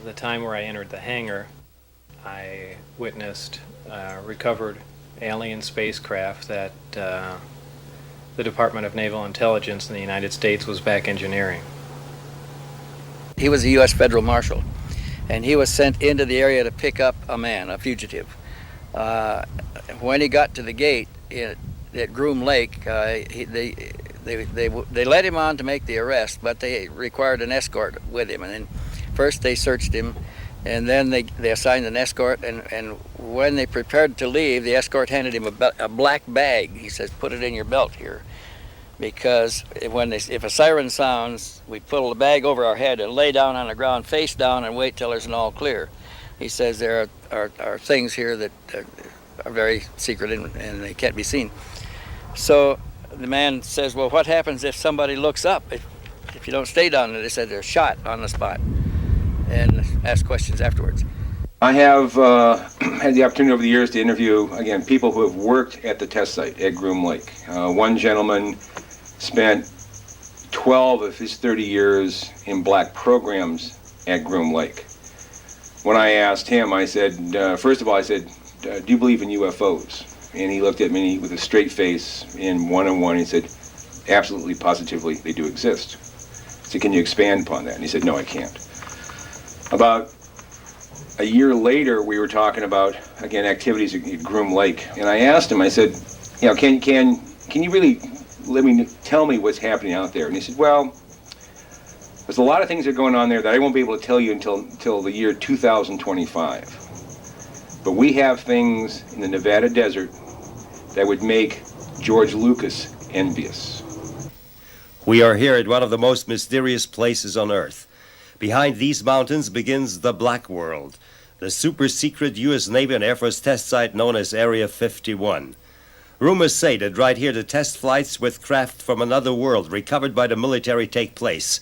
the time where I entered the hangar, I witnessed recovered alien spacecraft that the Department of Naval Intelligence in the United States was back engineering. He was a U.S. federal marshal, and he was sent into the area to pick up a man, a fugitive. When he got to the gate at Groom Lake, they led him on to make the arrest, but they required an escort with him. And then first they searched him, and then they assigned an escort, and when they prepared to leave, the escort handed him a black bag. He says, "Put it in your belt here." Because if a siren sounds, we pull the bag over our head and lay down on the ground, face down, and wait till there's an all clear. He says there are things here that are very secret and they can't be seen. So the man says, "Well, what happens if somebody looks up? If you don't stay down there?" They said they're shot on the spot, and ask questions afterwards. I have had the opportunity over the years to interview, again, people who have worked at the test site at Groom Lake. One gentleman spent 12 of his 30 years in black programs at Groom Lake. When I asked him, I said, first of all, I said, "Do you believe in UFOs?" And he looked at me with a straight face in one-on-one. He said, "Absolutely, positively, they do exist." I said, "Can you expand upon that?" And he said, "No, I can't." About a year later, we were talking about, again, activities at Groom Lake. And I asked him, I said, can you really tell me what's happening out there? And he said, "Well, there's a lot of things that are going on there that I won't be able to tell you until the year 2025. But we have things in the Nevada desert that would make George Lucas envious." We are here at one of the most mysterious places on Earth. Behind these mountains begins the Black World, the super-secret U.S. Navy and Air Force test site known as Area 51. Rumors say that right here the test flights with craft from another world recovered by the military take place.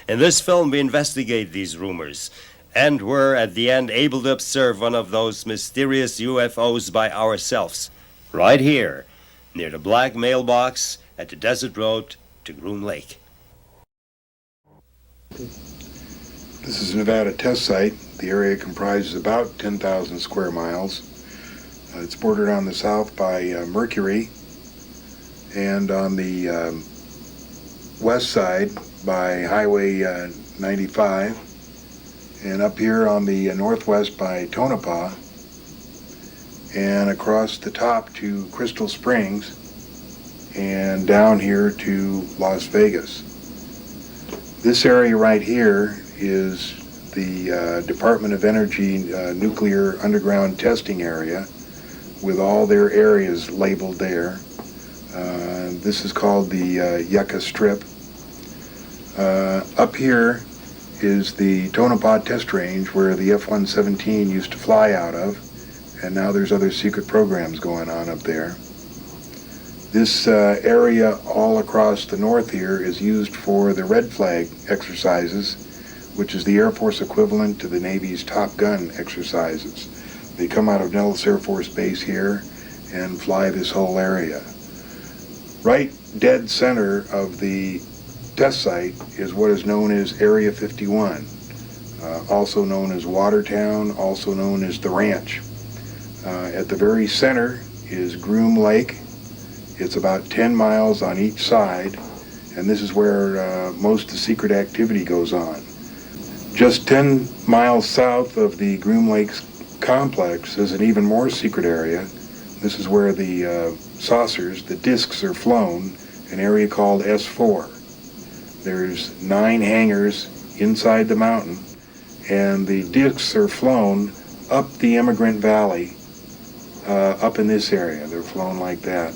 In this film we investigate these rumors, and were at the end able to observe one of those mysterious UFOs by ourselves, right here, near the black mailbox at the desert road to Groom Lake. This is a Nevada test site. The area comprises about 10,000 square miles. It's bordered on the south by Mercury, and on the west side by Highway 95, and up here on the northwest by Tonopah, and across the top to Crystal Springs, and down here to Las Vegas. This area right here is the Department of Energy nuclear underground testing area, with all their areas labeled there. This is called the Yucca Strip. Up here is the Tonopah test range where the F-117 used to fly out of, and now there's other secret programs going on up there. This area all across the north here is used for the Red Flag exercises, which is the Air Force equivalent to the Navy's Top Gun exercises. They come out of Nellis Air Force Base here and fly this whole area. Right dead center of the test site is what is known as Area 51, also known as Watertown, also known as the Ranch. At the very center is Groom Lake. It's about 10 miles on each side, and this is where most of the secret activity goes on. Just 10 miles south of the Groom Lake complex is an even more secret area. This is where the saucers, the discs, are flown, an area called S4. There's 9 hangars inside the mountain, and the discs are flown up the Emigrant Valley, up in this area. They're flown like that.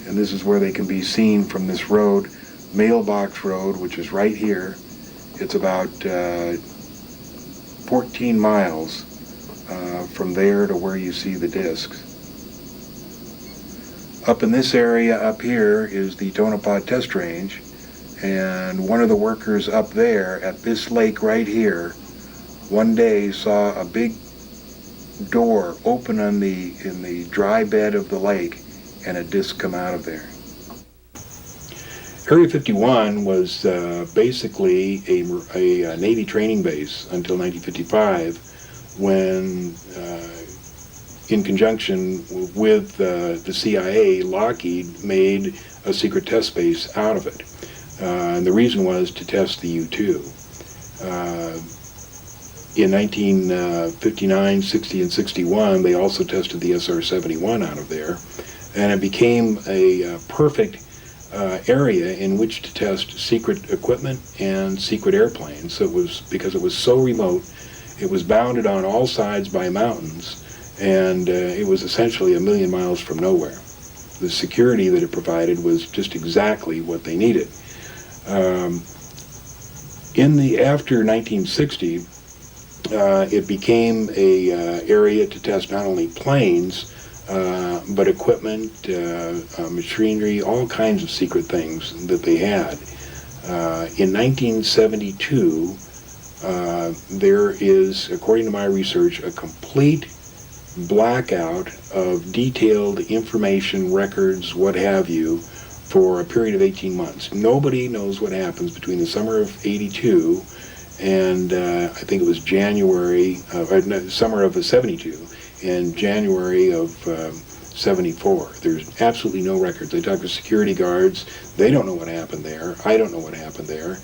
And this is where they can be seen from this road, Mailbox Road, which is right here. It's about 14 miles from there to where you see the discs. Up in this area up here is the Tonopah test range, and one of the workers up there at this lake right here one day saw a big door open in the dry bed of the lake and a disc come out of there. Area 51 was basically a Navy training base until 1955, when, in conjunction with the CIA, Lockheed made a secret test base out of it. And the reason was to test the U-2. In 1959, 60, and 61, they also tested the SR-71 out of there, and it became a perfect area in which to test secret equipment and secret airplanes. It was because it was so remote, it was bounded on all sides by mountains, and it was essentially a million miles from nowhere. The security that it provided was just exactly what they needed. After 1960, it became a area to test not only planes, but equipment, machinery, all kinds of secret things that they had. In 1972, there is, according to my research, a complete blackout of detailed information, records, what have you, for a period of 18 months. Nobody knows what happens between the summer of '82 and I think it was summer of '72 and January of '74. There's absolutely no records. I talk to security guards. They don't know what happened there. I don't know what happened there.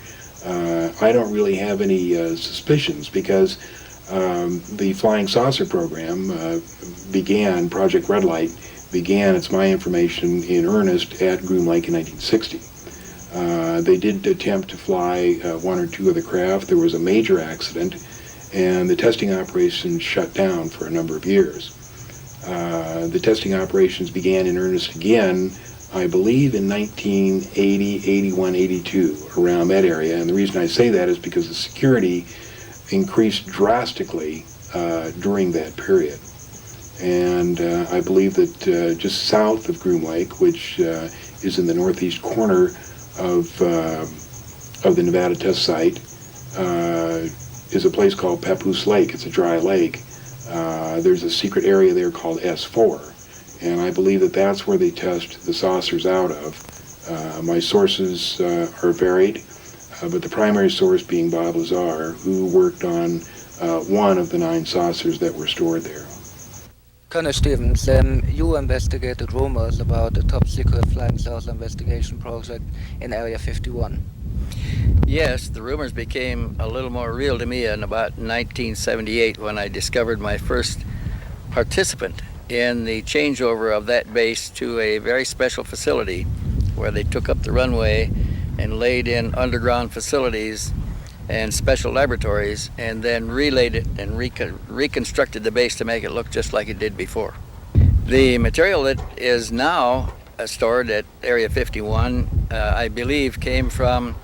I don't really have any suspicions because the flying saucer program Project Red Light began, it's my information, in earnest at Groom Lake in 1960. They did attempt to fly one or two of the craft. There was a major accident, and the testing operations shut down for a number of years. The testing operations began in earnest again, I believe, in 1980, 81, 82, around that area. And the reason I say that is because the security increased drastically during that period. And I believe that just south of Groom Lake, which is in the northeast corner of the Nevada test site, is a place called Papoose Lake. It's a dry lake. There's a secret area there called S4, and I believe that that's where they test the saucers out of. My sources are varied, but the primary source being Bob Lazar, who worked on one of the 9 saucers that were stored there. Colonel Stevens, you investigated rumors about the top secret flying saucer investigation project in Area 51. Yes, the rumors became a little more real to me in about 1978 when I discovered my first participant in the changeover of that base to a very special facility where they took up the runway and laid in underground facilities and special laboratories, and then relayed it and reconstructed the base to make it look just like it did before. The material that is now stored at Area 51, I believe, came from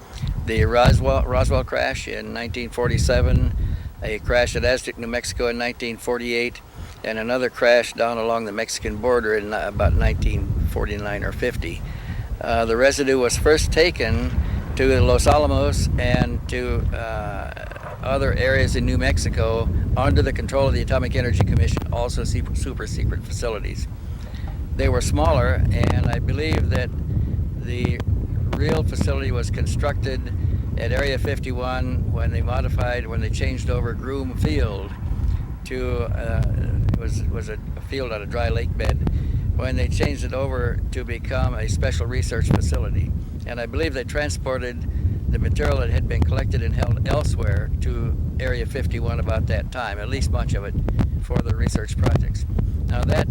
the Roswell crash in 1947, a crash at Aztec, New Mexico in 1948, and another crash down along the Mexican border in about 1949 or 50. The residue was first taken to Los Alamos and to other areas in New Mexico under the control of the Atomic Energy Commission, also super secret facilities. They were smaller, and I believe that the real facility was constructed at Area 51 when they changed over Groom Field to, it was a field on a dry lake bed, when they changed it over to become a special research facility. And I believe they transported the material that had been collected and held elsewhere to Area 51 about that time, at least much of it, for the research projects. Now that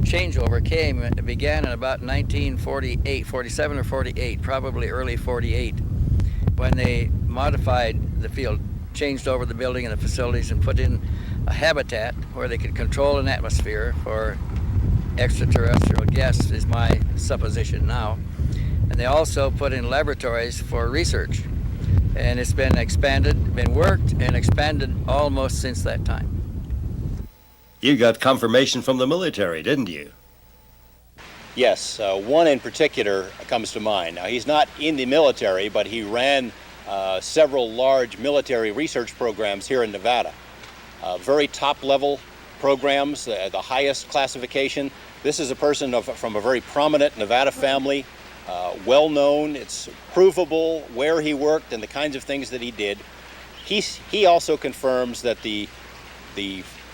changeover began in about 1948, 47 or 48, probably early 48, when they modified the field, changed over the building and the facilities and put in a habitat where they could control an atmosphere for extraterrestrial guests, is my supposition now. And they also put in laboratories for research. And it's been worked and expanded almost since that time. You got confirmation from the military, didn't you? Yes, one in particular comes to mind. Now, he's not in the military, but he ran several large military research programs here in Nevada. Very top-level programs, the highest classification. This is a person from a very prominent Nevada family, well known, it's provable where he worked and the kinds of things that he did. He also confirms that the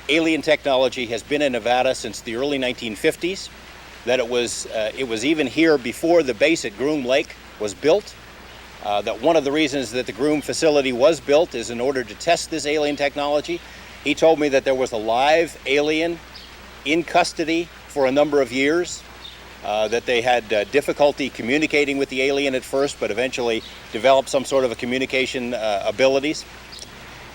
alien technology has been in Nevada since the early 1950s, that it was even here before the base at Groom Lake was built, that one of the reasons that the Groom facility was built is in order to test this alien technology. He told me that there was a live alien in custody for a number of years, that they had difficulty communicating with the alien at first, but eventually developed some sort of a communication abilities.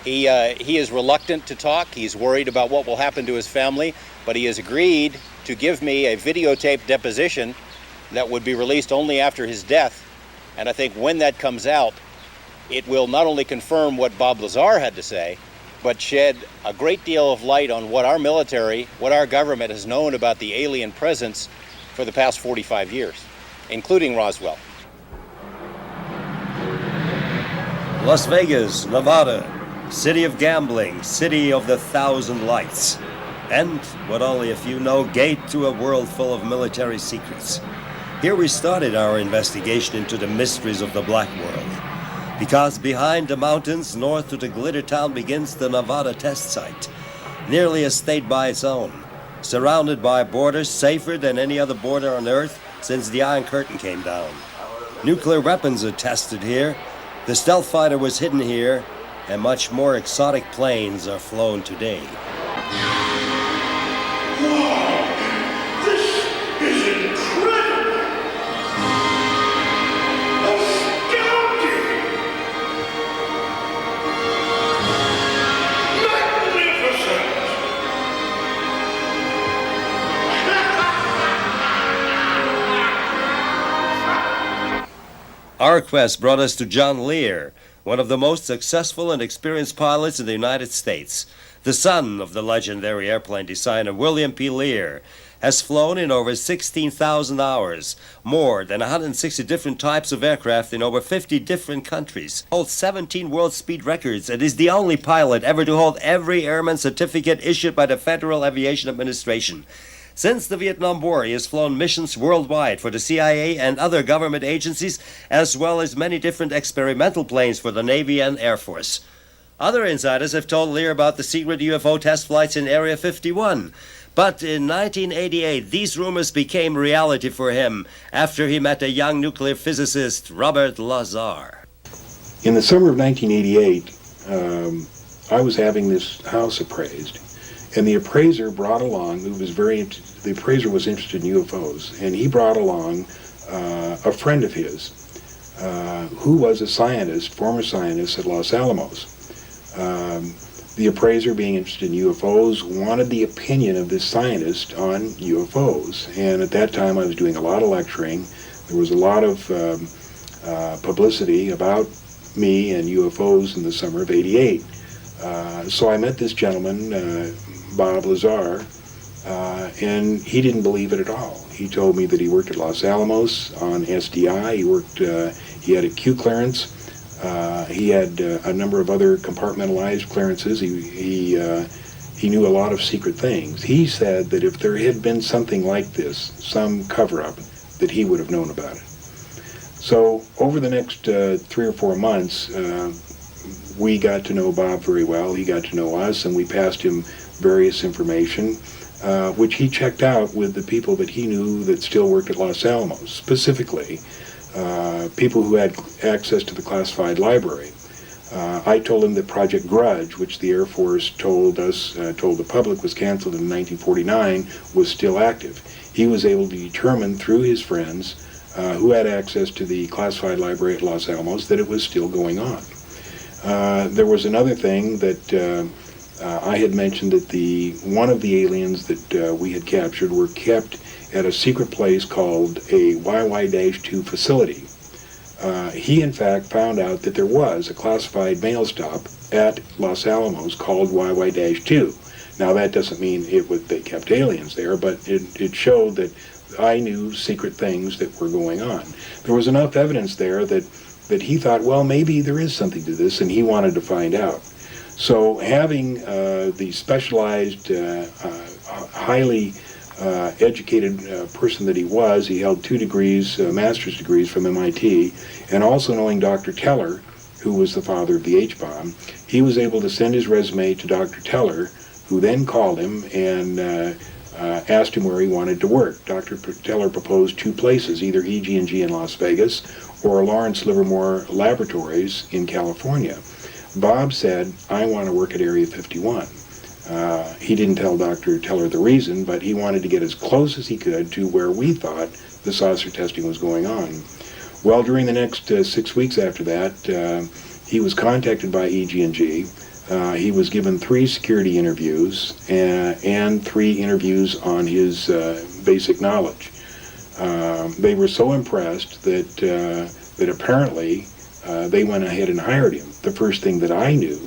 He is reluctant to talk. He's worried about what will happen to his family, but he has agreed to give me a videotaped deposition that would be released only after his death. And I think when that comes out, it will not only confirm what Bob Lazar had to say, but shed a great deal of light on what our military, what our government has known about the alien presence for the past 45 years, including Roswell. Las Vegas, Nevada, city of gambling, city of the thousand lights, and, what only a few know, gate to a world full of military secrets. Here we started our investigation into the mysteries of the Black World, because behind the mountains north to the glitter town begins the Nevada test site, nearly a state by its own, surrounded by borders safer than any other border on Earth since the Iron Curtain came down. Nuclear weapons are tested here, the stealth fighter was hidden here, and much more exotic planes are flown today. Our quest brought us to John Lear, one of the most successful and experienced pilots in the United States. The son of the legendary airplane designer William P. Lear has flown in over 16,000 hours, more than 160 different types of aircraft in over 50 different countries, holds 17 world speed records, and is the only pilot ever to hold every airman certificate issued by the Federal Aviation Administration. Since the Vietnam War, he has flown missions worldwide for the CIA and other government agencies, as well as many different experimental planes for the Navy and Air Force. Other insiders have told Lear about the secret UFO test flights in Area 51. But in 1988, these rumors became reality for him after he met a young nuclear physicist, Robert Lazar. In the summer of 1988, I was having this house appraised. And the appraiser brought along, the appraiser was interested in UFOs, and he brought along a friend of his who was a scientist, former scientist at Los Alamos. The appraiser, being interested in UFOs, wanted the opinion of this scientist on UFOs. And at that time I was doing a lot of lecturing. There was a lot of publicity about me and UFOs in the summer of '88. So I met this gentleman, Bob Lazar, and he didn't believe it at all. He told me that he worked at Los Alamos on SDI. He had a Q clearance. He had a number of other compartmentalized clearances. He knew a lot of secret things. He said that if there had been something like this, some cover-up, that he would have known about it. So over the next 3 or 4 months, we got to know Bob very well. He got to know us, and we passed him various information, which he checked out with the people that he knew that still worked at Los Alamos, specifically people who had access to the classified library. I told him that Project Grudge, which the Air Force told the public was canceled in 1949, was still active. He was able to determine through his friends who had access to the classified library at Los Alamos that it was still going on. There was another thing that I had mentioned, that one of the aliens that we had captured were kept at a secret place called a YY-2 facility. He in fact found out that there was a classified mail stop at Los Alamos called YY-2. Now that doesn't mean they kept aliens there, but it showed that I knew secret things that were going on. There was enough evidence there that he thought, well, maybe there is something to this, and he wanted to find out. So having the specialized, highly educated person that he was. He held 2 degrees, master's degrees from MIT, and also knowing Dr. Teller, who was the father of the H-bomb, he was able to send his resume to Dr. Teller, who then called him and asked him where he wanted to work. Dr. Teller proposed 2 places, either EG&G in Las Vegas or Lawrence Livermore Laboratories in California. Bob said, I want to work at Area 51. He didn't tell Dr. Teller the reason, but he wanted to get as close as he could to where we thought the saucer testing was going on. Well, during the next 6 weeks after that, he was contacted by EG&G. He was given 3 security interviews and 3 interviews on his basic knowledge. They were so impressed that apparently they went ahead and hired him. The first thing that I knew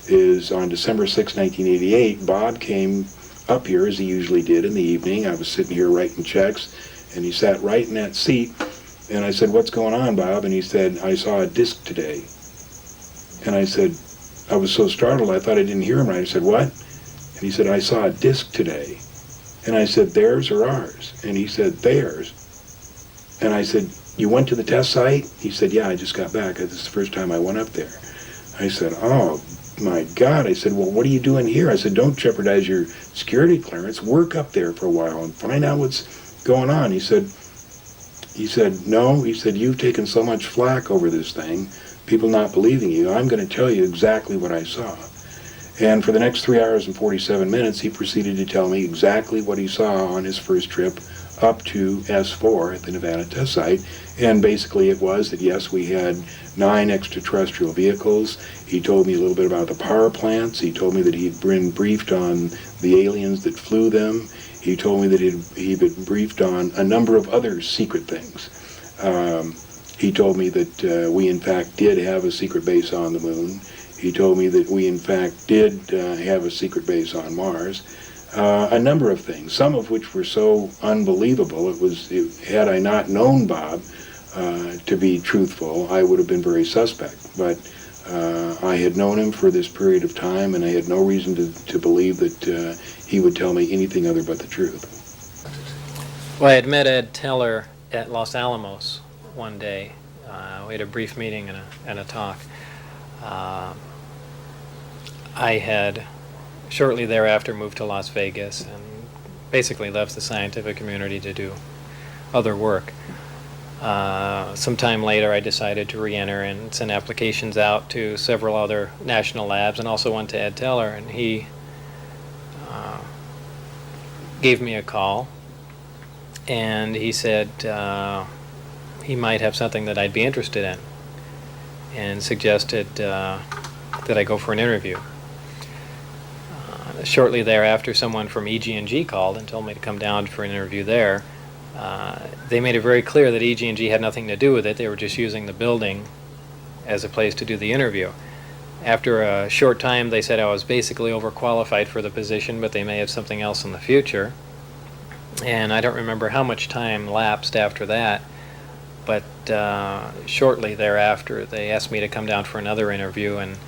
is on December 6, 1988, Bob came up here as he usually did in the evening. I was sitting here writing checks, and he sat right in that seat. And I said, what's going on, Bob? And he said, I saw a disc today. And I said, I was so startled, I thought I didn't hear him right. I said, what? And he said, I saw a disc today. And I said, theirs or ours? And he said, theirs. And I said, you went to the test site? He said, yeah, I just got back. This is the first time I went up there. I said, oh, my God. I said, well, what are you doing here? I said, don't jeopardize your security clearance. Work up there for a while and find out what's going on. He said, no. He said, you've taken so much flack over this thing, people not believing you. I'm going to tell you exactly what I saw. And for the next 3 hours and 47 minutes, he proceeded to tell me exactly what he saw on his first trip up to S4 at the Nevada test site. And basically it was that, yes, we had 9 extraterrestrial vehicles. He told me a little bit about the power plants. He told me that he'd been briefed on the aliens that flew them. He told me that he'd been briefed on a number of other secret things. He told me that we, in fact, did have a secret base on the moon. He told me that we, in fact, did have a secret base on Mars. A number of things, some of which were so unbelievable, had I not known Bob to be truthful, I would have been very suspect. But I had known him for this period of time, and I had no reason to believe that he would tell me anything other but the truth. Well, I had met Ed Teller at Los Alamos one day. We had a brief meeting and a talk. I had shortly thereafter moved to Las Vegas and basically left the scientific community to do other work. Sometime later I decided to re-enter and send applications out to several other national labs, and also one to Ed Teller, and he gave me a call and he said he might have something that I'd be interested in, and suggested that I go for an interview. Shortly thereafter, someone from EG&G called and told me to come down for an interview there. They made it very clear that EG&G had nothing to do with it. They were just using the building as a place to do the interview. After a short time, they said I was basically overqualified for the position, but they may have something else in the future. And I don't remember how much time lapsed after that, but shortly thereafter, they asked me to come down for another interview, and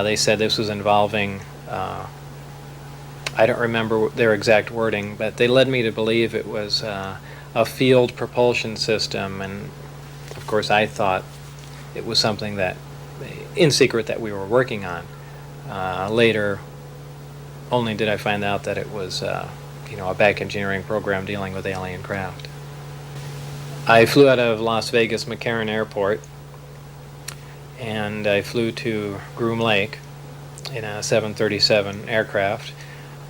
they said this was involving I don't remember their exact wording, but they led me to believe it was a field propulsion system, and of course I thought it was something that, in secret, that we were working on. Later, only did I find out that it was a back engineering program dealing with alien craft. I flew out of Las Vegas McCarran Airport, and I flew to Groom Lake in a 737 aircraft.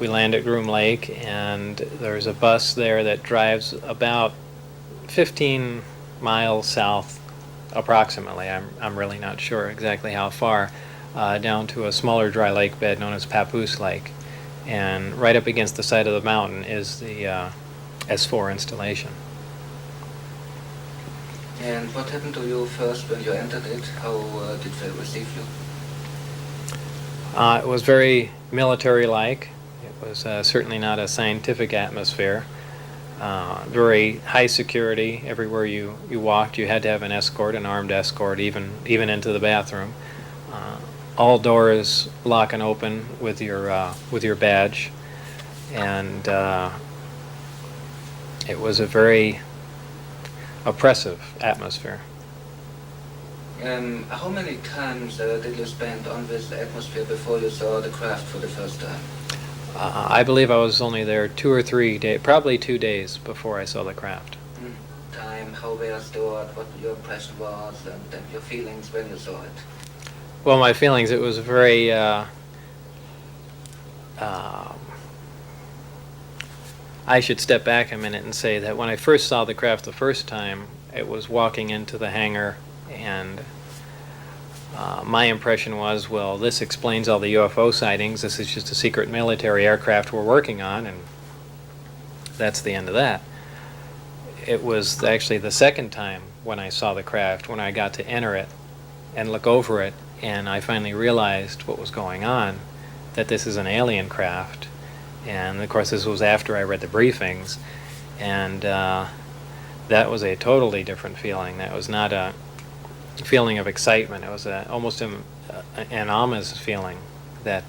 We land at Groom Lake, and there's a bus there that drives about 15 miles south, approximately. I'm really not sure exactly how far, down to a smaller dry lake bed known as Papoose Lake. And right up against the side of the mountain is the S4 installation. And what happened to you first when you entered it? How did they receive you? It was very military-like. It was certainly not a scientific atmosphere. Very high security. Everywhere you walked, you had to have an escort, an armed escort, even into the bathroom. All doors lock and open with your badge, and It was a very oppressive atmosphere. How many times did you spend on this atmosphere before you saw the craft for the first time? I believe I was only there 2 or 3 days, probably 2 days before I saw the craft. Time, how they are stored, what your impression was, and your feelings when you saw it. Well, my feelings, it was very, I should step back a minute and say that when I first saw the craft the first time, it was walking into the hangar, and my impression was, well, this explains all the UFO sightings. This is just a secret military aircraft we're working on, and that's the end of that. It was actually the second time when I saw the craft, when I got to enter it and look over it, and I finally realized what was going on, that this is an alien craft. And of course this was after I read the briefings, and that was a totally different feeling. That was not a feeling of excitement. It was almost an ominous feeling, that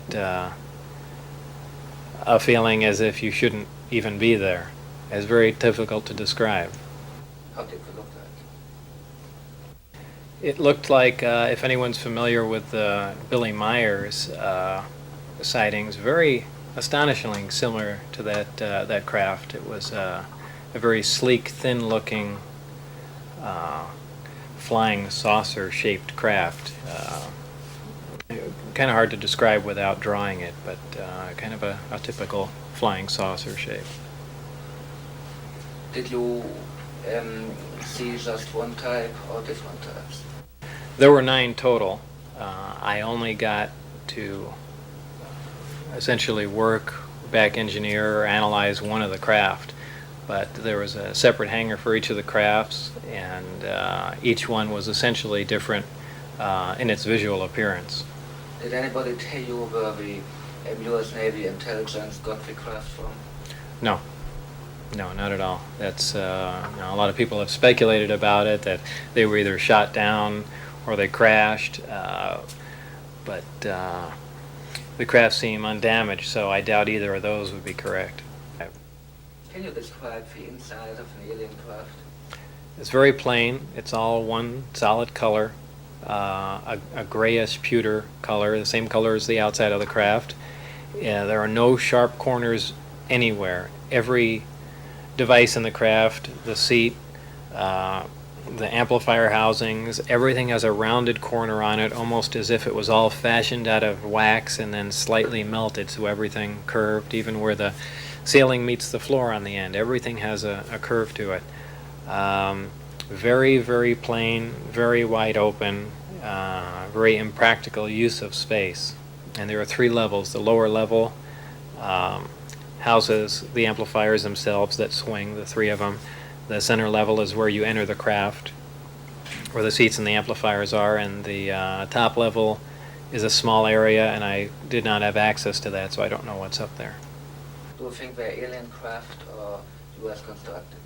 a feeling as if you shouldn't even be there. It's very difficult to describe. How did it look like? It looked like, if anyone's familiar with Billy Meyer's sightings, very astonishingly similar to that craft. It was a very sleek, thin-looking, flying saucer-shaped craft. Kind of hard to describe without drawing it, but kind of a typical flying saucer shape. Did you see just one type or different types? There were 9 total. I only got to essentially work, back engineer, or analyze one of the craft. But there was a separate hangar for each of the crafts, and each one was essentially different in its visual appearance. Did anybody tell you where the U.S. Navy intelligence got the craft from? No. No, not at all. That's a lot of people have speculated about it, that they were either shot down or they crashed, but the craft seemed undamaged, so I doubt either of those would be correct. Can you describe the inside of an alien craft? It's very plain. It's all one solid color, a grayish pewter color, the same color as the outside of the craft. There are no sharp corners anywhere. Every device in the craft, the seat, the amplifier housings, everything has a rounded corner on it, almost as if it was all fashioned out of wax and then slightly melted, so everything curved, even where the ceiling meets the floor on the end. Everything has a curve to it. Very, very plain, very wide open, very impractical use of space. And there are 3 levels. The lower level houses the amplifiers themselves that swing, the 3 of them. The center level is where you enter the craft, where the seats and the amplifiers are, and the top level is a small area, and I did not have access to that, so I don't know what's up there. Do you think they're alien craft or U.S. constructed?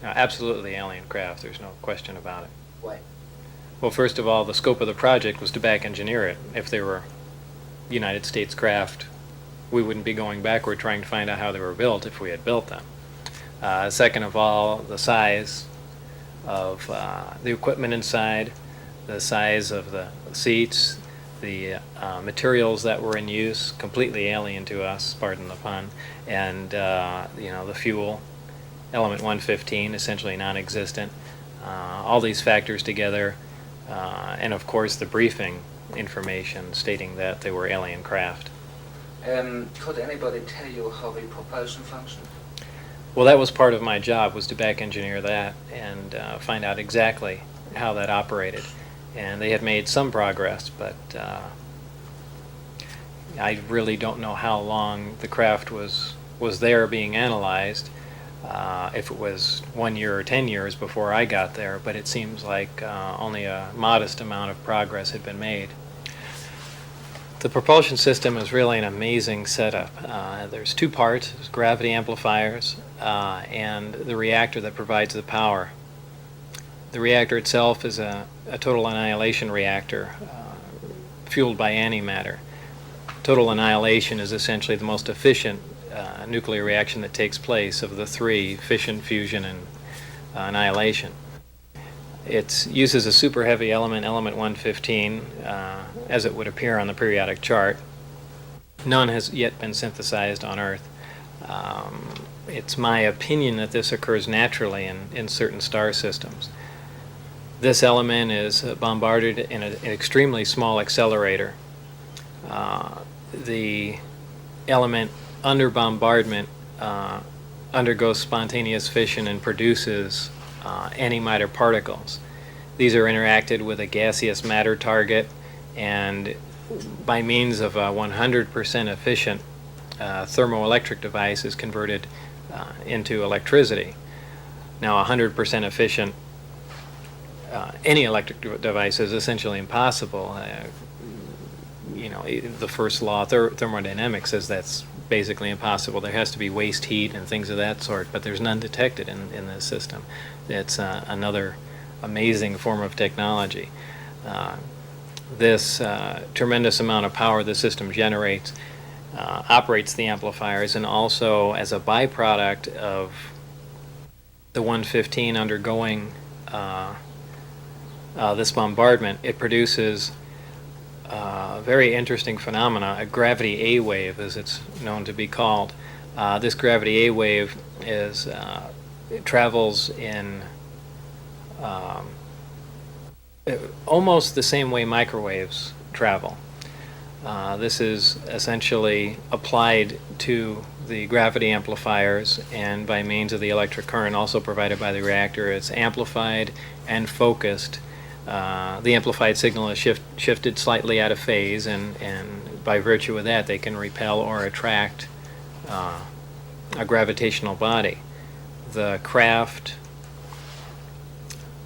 Absolutely alien craft, there's no question about it. Why? Well, first of all, the scope of the project was to back engineer it. If they were United States craft, we wouldn't be going backward trying to find out how they were built if we had built them. Second of all, the size of the equipment inside, the size of the seats, the materials that were in use, completely alien to us, pardon the pun, and the fuel, element 115, essentially non-existent. All these factors together, and of course the briefing information stating that they were alien craft. Could anybody tell you how the propulsion functioned? Well, that was part of my job, was to back engineer that and find out exactly how that operated. And they had made some progress, but I really don't know how long the craft was there being analyzed, if it was 1 year or 10 years before I got there, but it seems like only a modest amount of progress had been made. The propulsion system is really an amazing setup. There's 2 parts, there's gravity amplifiers and the reactor that provides the power. The reactor itself is a total annihilation reactor fueled by antimatter. Total annihilation is essentially the most efficient nuclear reaction that takes place of the three, fission, fusion, and annihilation. It uses a super heavy element, element 115, as it would appear on the periodic chart. None has yet been synthesized on Earth. It's my opinion that this occurs naturally in certain star systems. This element is bombarded in an extremely small accelerator. The element under bombardment undergoes spontaneous fission and produces antimatter particles. These are interacted with a gaseous matter target, and by means of a 100% efficient thermoelectric device is converted into electricity. Now, 100% efficient any electric device is essentially impossible. The first law of thermodynamics says that's basically impossible. There has to be waste heat and things of that sort, but there's none detected in this system. It's another amazing form of technology. This tremendous amount of power the system generates operates the amplifiers, and also as a byproduct of the 115 undergoing this bombardment, it produces a very interesting phenomena, a gravity A wave, as it's known to be called. This gravity A wave it travels in almost the same way microwaves travel. This is essentially applied to the gravity amplifiers, and by means of the electric current also provided by the reactor, it's amplified and focused. The amplified signal is shifted slightly out of phase, and by virtue of that they can repel or attract a gravitational body. The craft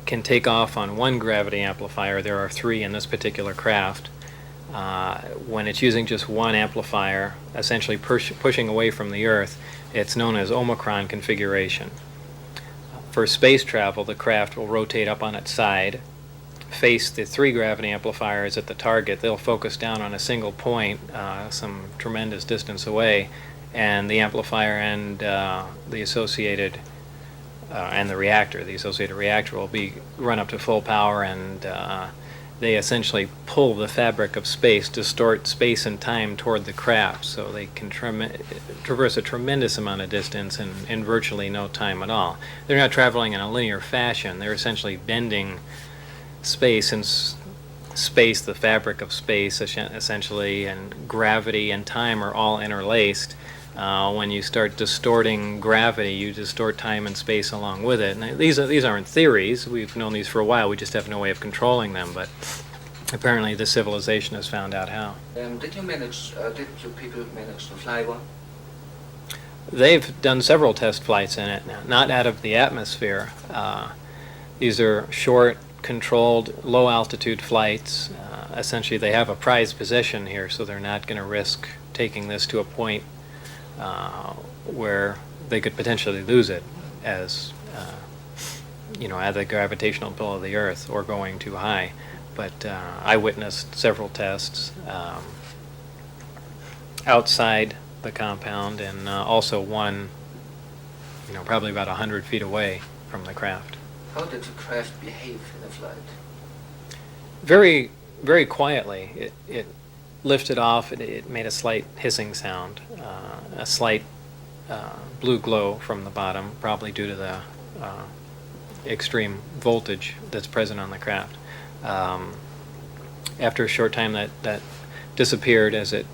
can take off on one gravity amplifier. There are three in this particular craft. When it's using just one amplifier, essentially pushing away from the Earth, it's known as Omicron configuration. For space travel, the craft will rotate up on its side, face the three gravity amplifiers at the target. They'll focus down on a single point some tremendous distance away, and the amplifier and the associated and the associated reactor will be run up to full power, and they essentially pull the fabric of space, distort space and time toward the craft, so they can traverse a tremendous amount of distance in virtually no time at all. They're not traveling in a linear fashion. They're essentially bending space, and space, the fabric of space essentially, and gravity and time are all interlaced. When you start distorting gravity, you distort time and space along with it. And these aren't theories. We've known these for a while. We just have no way of controlling them. But apparently, the civilization has found out how. Did you people manage to fly one? They've done several test flights in it, not out of the atmosphere. These are short, controlled, low-altitude flights. Essentially, they have a prized possession here, so they're not going to risk taking this to a point where they could potentially lose it, as at the gravitational pull of the Earth, or going too high. But I witnessed several tests outside the compound, and also one, probably about 100 feet away from the craft. How did the craft behave in the flight? Very, very quietly. It lifted off. It made a slight hissing sound, a slight blue glow from the bottom, probably due to the extreme voltage that's present on the craft. After a short time, that disappeared as it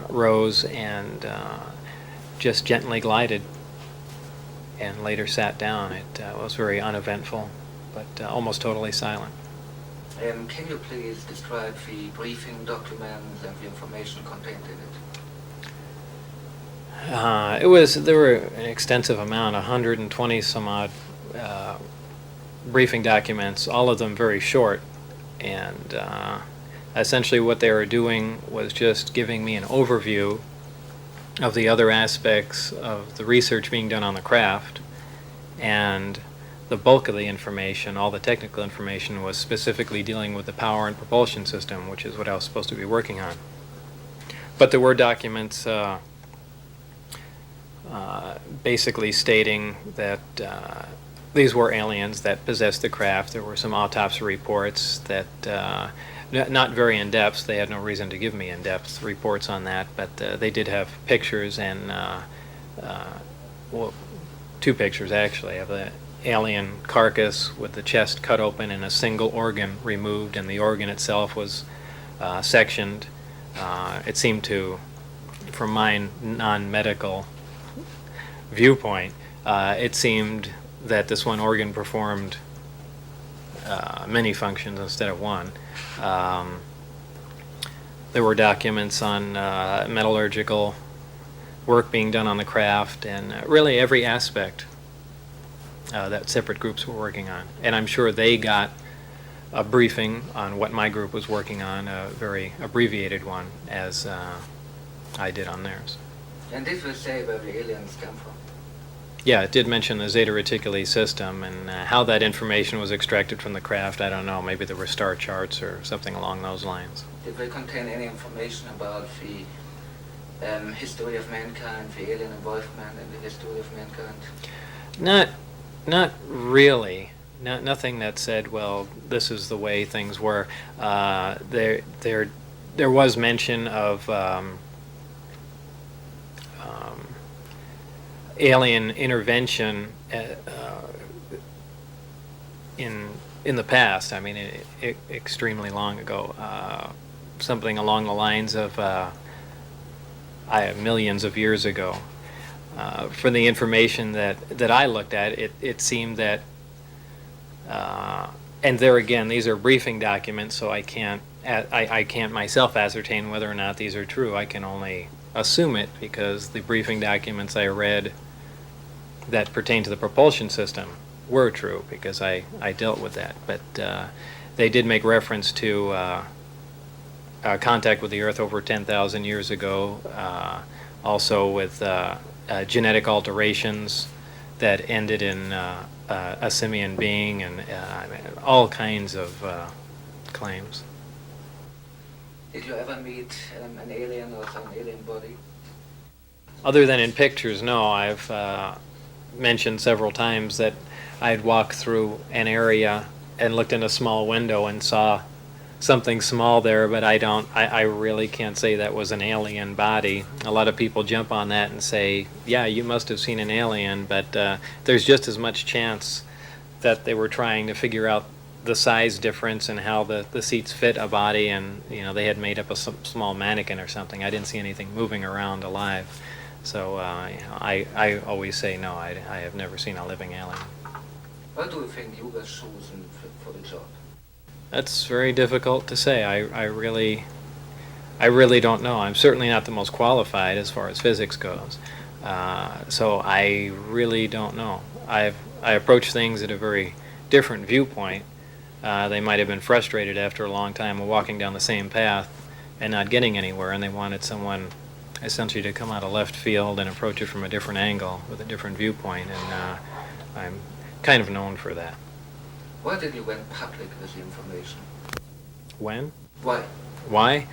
rose and just gently glided, and later sat down. It was very uneventful, but almost totally silent. Can you please describe the briefing documents and the information contained in it? There were an extensive amount, 120 some odd briefing documents, all of them very short, and essentially what they were doing was just giving me an overview of the other aspects of the research being done on the craft, and the bulk of the information, all the technical information, was specifically dealing with the power and propulsion system, which is what I was supposed to be working on. But there were documents basically stating that these were aliens that possessed the craft. There were some autopsy reports that, not very in-depth, they had no reason to give me in-depth reports on that, but they did have pictures and, well, 2 pictures actually, of the alien carcass with the chest cut open and a single organ removed, and the organ itself was sectioned. It seemed to, from my non-medical viewpoint, it seemed that this one organ performed many functions instead of one. There were documents on metallurgical work being done on the craft, and really every aspect that separate groups were working on. And I'm sure they got a briefing on what my group was working on, a very abbreviated one, as I did on theirs. And this will say where the aliens come from. Yeah, it did mention the Zeta Reticuli system, and how that information was extracted from the craft, I don't know. Maybe there were star charts or something along those lines. Did they contain any information about the history of mankind, the alien involvement in the history of mankind? Not really. Nothing that said, well, this is the way things were. There was mention of alien intervention in the past. I mean, extremely long ago. Something along the lines of millions of years ago. For the information that I looked at, it seemed that, and there again, these are briefing documents, so I can't myself ascertain whether or not these are true. I can only assume it because the briefing documents I read that pertain to the propulsion system were true because I dealt with that. But they did make reference to contact with the Earth over 10,000 years ago, also with genetic alterations that ended in a simian being, and all kinds of claims. Did you ever meet an alien or some alien body? Other than in pictures, no. I've mentioned several times that I'd walk through an area and looked in a small window and saw something small there, but I really can't say that was an alien body. A lot of people jump on that and say, yeah, you must have seen an alien, but there's just as much chance that they were trying to figure out the size difference and how the seats fit a body, and they had made up a small mannequin or something. I didn't see anything moving around alive. So I always say no, I have never seen a living alien. Why do you think you were chosen for the job? That's very difficult to say. I really don't know. I'm certainly not the most qualified as far as physics goes. So I really don't know. I approach things at a very different viewpoint. They might have been frustrated after a long time of walking down the same path and not getting anywhere, and they wanted someone essentially to come out of left field and approach it from a different angle with a different viewpoint, and I'm kind of known for that. Why did you went public with the information? When? Why? Why?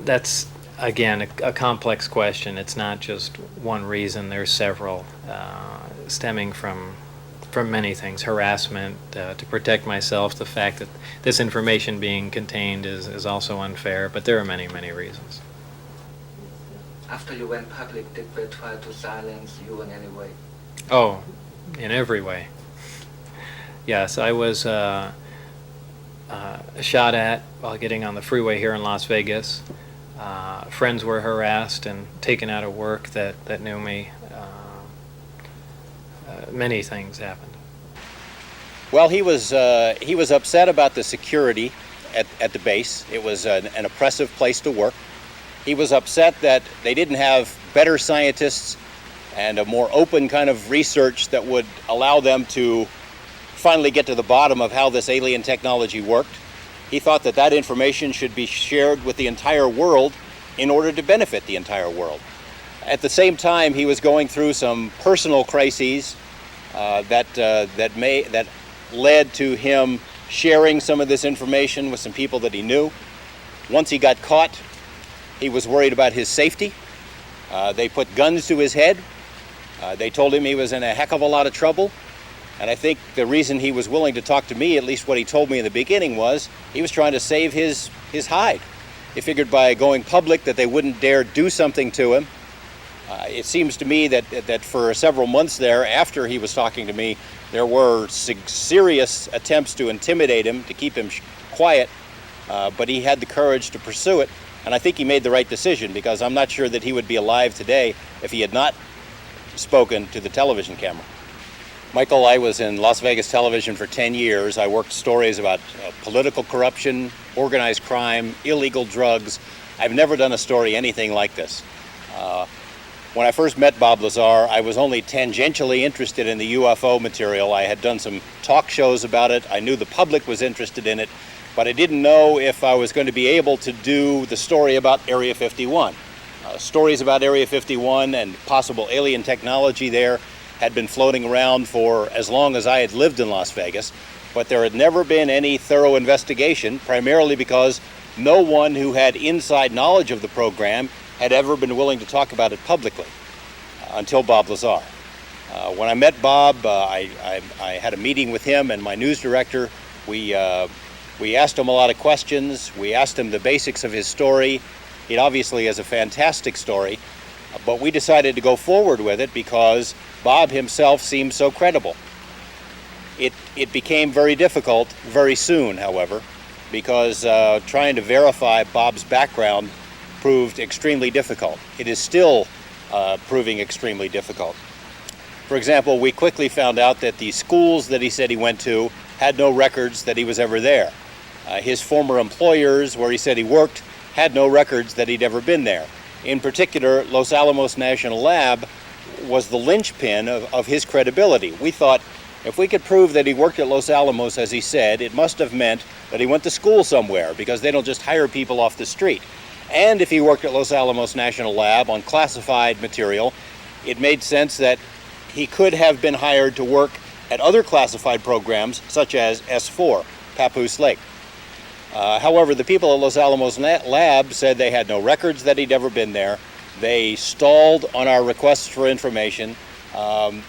That's, again, a complex question. It's not just one reason. There's several, stemming from many things. Harassment, to protect myself, the fact that this information being contained is also unfair, but there are many, many reasons. After you went public, did they try to silence you in any way? Oh, in every way. Yes, I was shot at while getting on the freeway here in Las Vegas. Friends were harassed and taken out of work that knew me. Many things happened. Well, he was upset about the security at the base. It was an oppressive place to work. He was upset that they didn't have better scientists and a more open kind of research that would allow them to finally get to the bottom of how this alien technology worked. He thought that information should be shared with the entire world in order to benefit the entire world. At the same time, he was going through some personal crises that led to him sharing some of this information with some people that he knew. Once he got caught, he was worried about his safety, They put guns to his head. They told him he was in a heck of a lot of trouble. And I think the reason he was willing to talk to me, at least what he told me in the beginning, was he was trying to save his hide. He figured by going public that they wouldn't dare do something to him. It seems to me that for several months there, after he was talking to me, there were serious attempts to intimidate him, to keep him quiet, but he had the courage to pursue it. And I think he made the right decision, because I'm not sure that he would be alive today if he had not spoken to the television camera. Michael, I was in Las Vegas television for 10 years. I worked stories about political corruption, organized crime, illegal drugs. I've never done a story anything like this. When I first met Bob Lazar, I was only tangentially interested in the UFO material. I had done some talk shows about it. I knew the public was interested in it, but I didn't know if I was going to be able to do the story about Area 51. Stories about Area 51 and possible alien technology there had been floating around for as long as I had lived in Las Vegas, but there had never been any thorough investigation, primarily because no one who had inside knowledge of the program had ever been willing to talk about it publicly until Bob Lazar. When I met Bob, I had a meeting with him and my news director. We asked him a lot of questions. We asked him the basics of his story. It obviously has a fantastic story, but we decided to go forward with it because Bob himself seemed so credible. It became very difficult very soon, however, because trying to verify Bob's background proved extremely difficult. It is still proving extremely difficult. For example, we quickly found out that the schools that he said he went to had no records that he was ever there. His former employers, where he said he worked, had no records that he'd ever been there. In particular, Los Alamos National Lab was the linchpin of his credibility. We thought if we could prove that he worked at Los Alamos, as he said, it must have meant that he went to school somewhere, because they don't just hire people off the street. And if he worked at Los Alamos National Lab on classified material, it made sense that he could have been hired to work at other classified programs, such as S4, Papoose Lake. However, the people at Los Alamos Lab said they had no records that he'd ever been there. They stalled on our requests for information.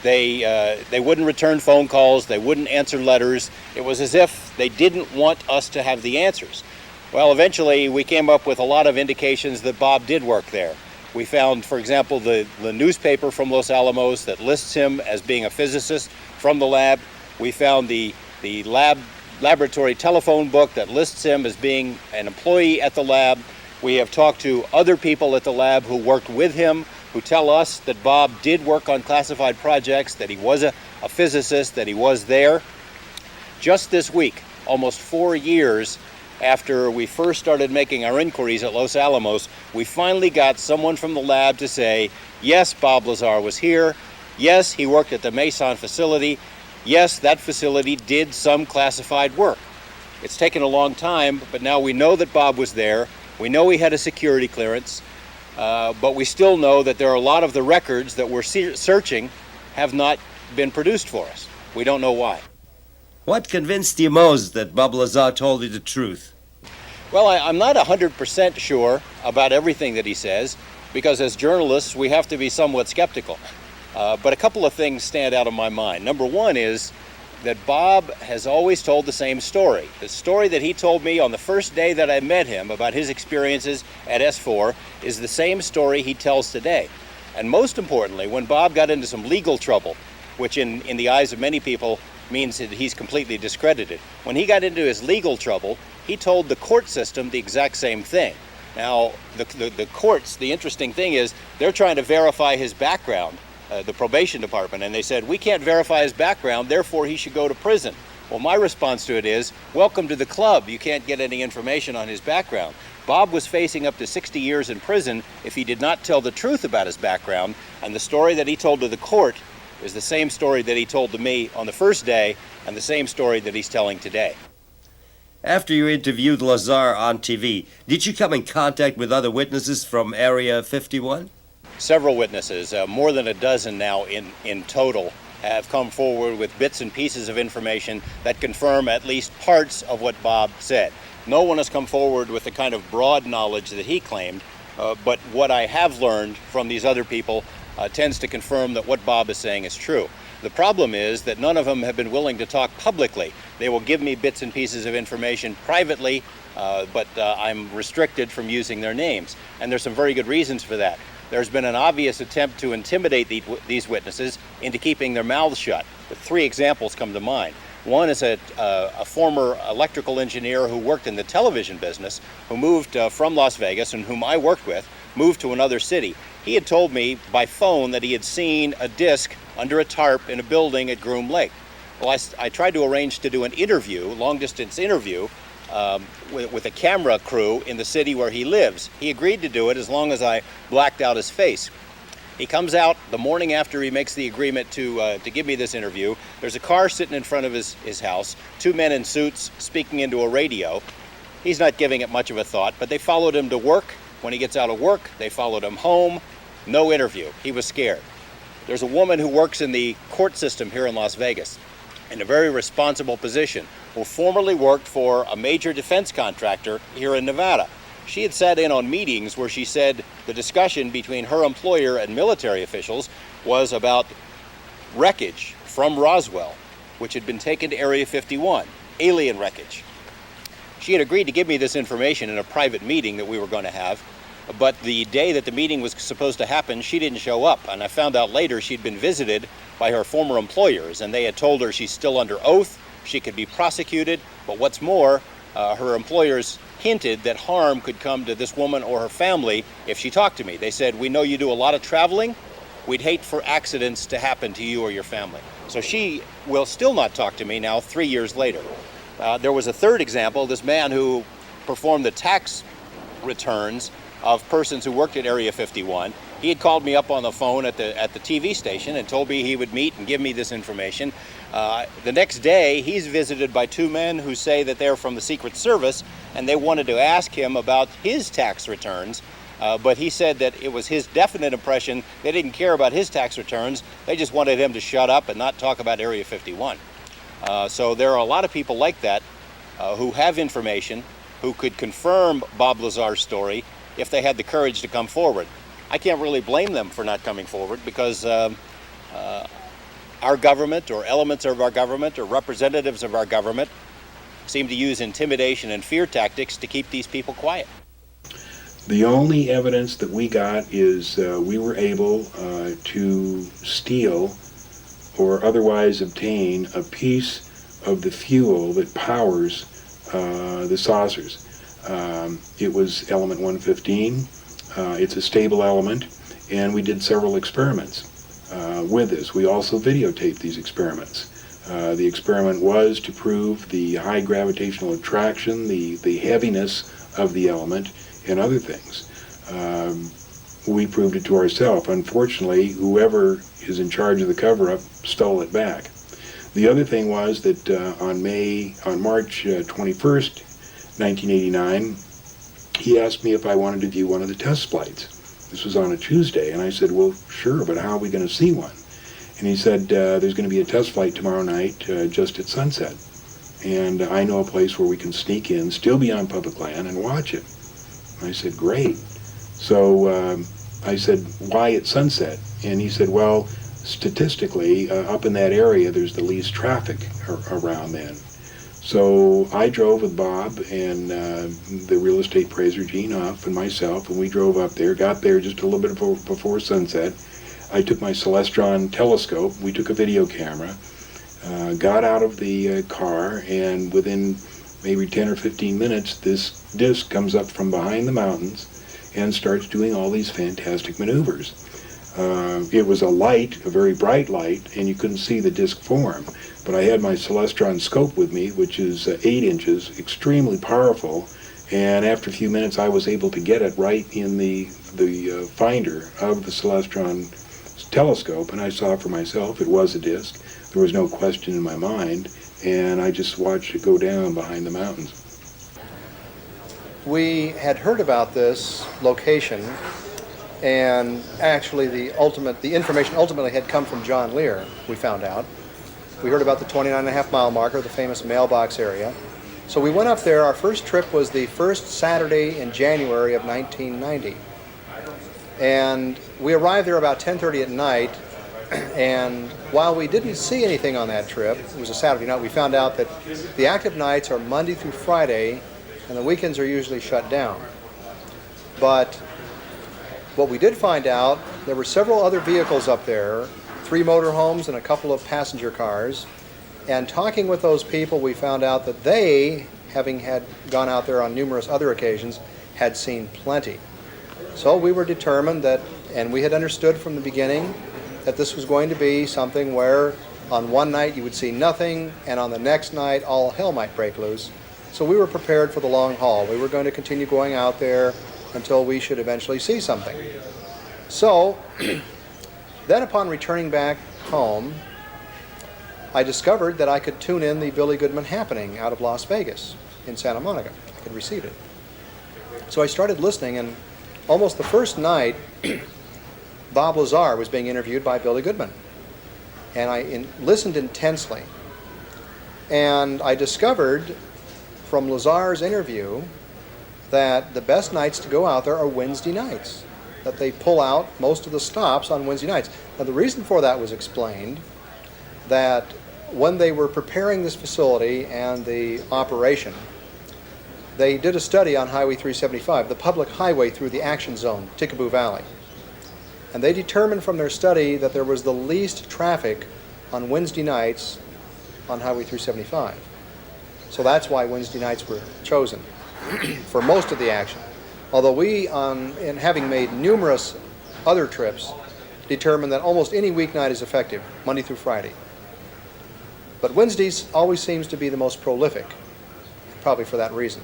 They wouldn't return phone calls. They wouldn't answer letters. It was as if they didn't want us to have the answers. Well, eventually we came up with a lot of indications that Bob did work there. We found, for example, the newspaper from Los Alamos that lists him as being a physicist from the lab. We found the laboratory telephone book that lists him as being an employee at the lab. We have talked to other people at the lab who worked with him, who tell us that Bob did work on classified projects, that he was a physicist, that he was there. Just this week, almost 4 years after we first started making our inquiries at Los Alamos, we finally got someone from the lab to say, yes, Bob Lazar was here. Yes, he worked at the Mason facility. Yes, that facility did some classified work. It's taken a long time, but now we know that Bob was there. We know he had a security clearance, but we still know that there are a lot of the records that we're searching have not been produced for us. We don't know why. What convinced you most that Bob Lazar told you the truth? Well, I'm not 100% sure about everything that he says, because as journalists, we have to be somewhat skeptical. But a couple of things stand out in my mind. Number one is that Bob has always told the same story. The story that he told me on the first day that I met him about his experiences at S4 is the same story he tells today. And most importantly, when Bob got into some legal trouble, which in the eyes of many people means that he's completely discredited. When he got into his legal trouble, he told the court system the exact same thing. Now, the courts, the interesting thing is, they're trying to verify his background, the probation department, and they said, we can't verify his background, therefore he should go to prison. Well, my response to it is, welcome to the club. You can't get any information on his background. Bob was facing up to 60 years in prison if he did not tell the truth about his background, and the story that he told to the court is the same story that he told to me on the first day and the same story that he's telling today. After you interviewed Lazar on TV, did you come in contact with other witnesses from Area 51? Several witnesses, more than a dozen now in total, have come forward with bits and pieces of information that confirm at least parts of what Bob said. No one has come forward with the kind of broad knowledge that he claimed, but what I have learned from these other people tends to confirm that what Bob is saying is true. The problem is that none of them have been willing to talk publicly. They will give me bits and pieces of information privately, but I'm restricted from using their names. And there's some very good reasons for that. There's been an obvious attempt to intimidate these witnesses into keeping their mouths shut. But 3 examples come to mind. One is a former electrical engineer who worked in the television business, who moved from Las Vegas and whom I worked with, moved to another city. He had told me by phone that he had seen a disc under a tarp in a building at Groom Lake. Well, I tried to arrange to do an interview, long-distance interview, with a camera crew in the city where he lives. He agreed to do it as long as I blacked out his face. He comes out the morning after he makes the agreement to give me this interview. There's a car sitting in front of his house, 2 men in suits speaking into a radio. He's not giving it much of a thought, but they followed him to work. When he gets out of work, they followed him home. No interview. He was scared. There's a woman who works in the court system here in Las Vegas in a very responsible position, who formerly worked for a major defense contractor here in Nevada. She had sat in on meetings where she said the discussion between her employer and military officials was about wreckage from Roswell, which had been taken to Area 51, alien wreckage. She had agreed to give me this information in a private meeting that we were going to have, but the day that the meeting was supposed to happen, she didn't show up, and I found out later she'd been visited by her former employers, and they had told her she's still under oath, she could be prosecuted, but what's more, her employers hinted that harm could come to this woman or her family if she talked to me. They said, "We know you do a lot of traveling. We'd hate for accidents to happen to you or your family." So she will still not talk to me now 3 years later. There was a third example, this man who performed the tax returns of persons who worked at Area 51. He had called me up on the phone at the TV station and told me he would meet and give me this information. The next day, he's visited by 2 men who say that they're from the Secret Service, and they wanted to ask him about his tax returns, but he said that it was his definite impression they didn't care about his tax returns, they just wanted him to shut up and not talk about Area 51. So there are a lot of people like that who have information, who could confirm Bob Lazar's story if they had the courage to come forward. I can't really blame them for not coming forward because our government or elements of our government or representatives of our government seem to use intimidation and fear tactics to keep these people quiet. The only evidence that we got is we were able to steal or otherwise obtain a piece of the fuel that powers the saucers. It was element 115. It's a stable element, and we did several experiments with this. We also videotaped these experiments. The experiment was to prove the high gravitational attraction, the heaviness of the element, and other things. We proved it to ourselves. Unfortunately, whoever is in charge of the cover-up stole it back. The other thing was that on March 21st, 1989, he asked me if I wanted to view one of the test flights. This was on a Tuesday, and I said, well, sure, but how are we going to see one? And he said, there's going to be a test flight tomorrow night just at sunset. And I know a place where we can sneak in, still be on public land, and watch it. I said, great. So I said, why at sunset? And he said, well, statistically, up in that area, there's the least traffic around then. So I drove with Bob and the real estate appraiser, Gene Huff, and myself, and we drove up there, got there just a little bit before sunset. I took my Celestron telescope, we took a video camera, got out of the car, and within maybe 10 or 15 minutes, this disc comes up from behind the mountains and starts doing all these fantastic maneuvers. It was a light, a very bright light, and you couldn't see the disc form. But I had my Celestron scope with me, which is 8 inches, extremely powerful, and after a few minutes I was able to get it right in the finder of the Celestron telescope, and I saw for myself it was a disc. There was no question in my mind, and I just watched it go down behind the mountains. We had heard about this location, and actually the information ultimately had come from John Lear, we found out. We heard about the 29.5 mile marker, the famous mailbox area. So we went up there. Our first trip was the first Saturday in January of 1990. And we arrived there about 10:30 at night, and while we didn't see anything on that trip, it was a Saturday night, we found out that the active nights are Monday through Friday, and the weekends are usually shut down. But what we did find out, there were several other vehicles up there, 3 motorhomes and a couple of passenger cars, and talking with those people, we found out that they, having had gone out there on numerous other occasions, had seen plenty. So we were determined that, and we had understood from the beginning, that this was going to be something where on one night you would see nothing, and on the next night all hell might break loose. So we were prepared for the long haul. We were going to continue going out there until we should eventually see something. So then upon returning back home, I discovered that I could tune in the Billy Goodman Happening out of Las Vegas in Santa Monica. I could receive it. So I started listening, and almost the first night, Bob Lazar was being interviewed by Billy Goodman. And I listened intensely. And I discovered from Lazar's interview that the best nights to go out there are Wednesday nights, that they pull out most of the stops on Wednesday nights. Now the reason for that was explained, that when they were preparing this facility and the operation, they did a study on Highway 375, the public highway through the action zone, Tickaboo Valley. And they determined from their study that there was the least traffic on Wednesday nights on Highway 375. So that's why Wednesday nights were chosen for most of the action. Although we, in having made numerous other trips, determined that almost any weeknight is effective, Monday through Friday. But Wednesdays always seems to be the most prolific, probably for that reason.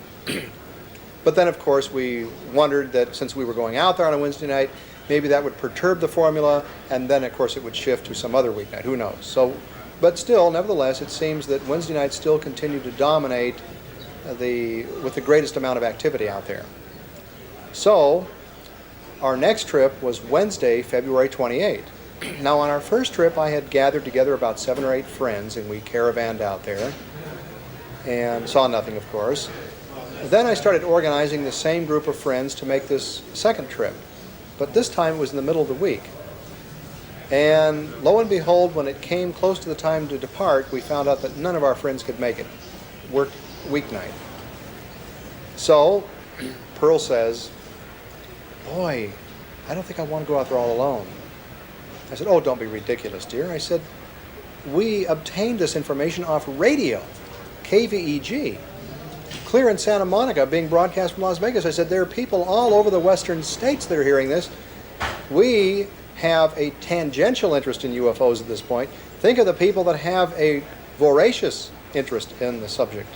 But then, of course, we wondered that since we were going out there on a Wednesday night, maybe that would perturb the formula, and then, of course, it would shift to some other weeknight. Who knows? So, but still, nevertheless, it seems that Wednesday nights still continue to dominate with the greatest amount of activity out there. So, our next trip was Wednesday, February 28th. Now, on our first trip, I had gathered together about 7 or 8 friends, and we caravanned out there and saw nothing, of course. Then I started organizing the same group of friends to make this second trip. But this time it was in the middle of the week. And lo and behold, when it came close to the time to depart, we found out that none of our friends could make it. Work weeknight. So Pearl says, "Boy, I don't think I want to go out there all alone." I said, "Oh, don't be ridiculous, dear." I said, "We obtained this information off radio, KVEG, clear in Santa Monica, being broadcast from Las Vegas." I said, "There are people all over the western states that are hearing this. We have a tangential interest in UFOs at this point. Think of the people that have a voracious interest in the subject.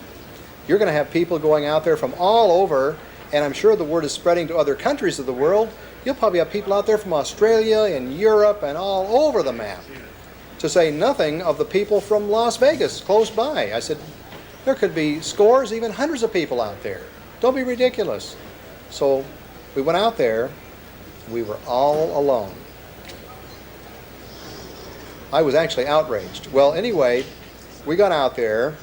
You're going to have people going out there from all over, and I'm sure the word is spreading to other countries of the world. You'll probably have people out there from Australia and Europe and all over the map, to say nothing of the people from Las Vegas close by." I said, "There could be scores, even hundreds of people out there. Don't be ridiculous." So we went out there. We were all alone. I was actually outraged. Well, anyway, we got out there,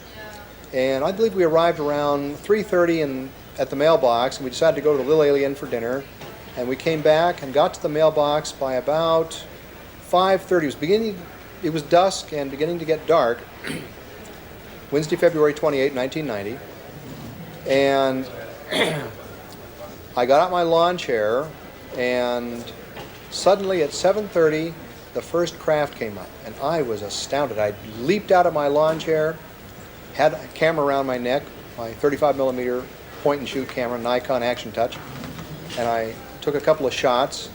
and I believe we arrived around 3:30 at the mailbox, and we decided to go to the Little Alien for dinner. And we came back and got to the mailbox by about 5:30. It was dusk and beginning to get dark. Wednesday, February 28, 1990. And I got out my lawn chair, and suddenly at 7:30, the first craft came up, and I was astounded. I leaped out of my lawn chair, had a camera around my neck, my 35 millimeter point and shoot camera, Nikon Action Touch, and I took a couple of shots.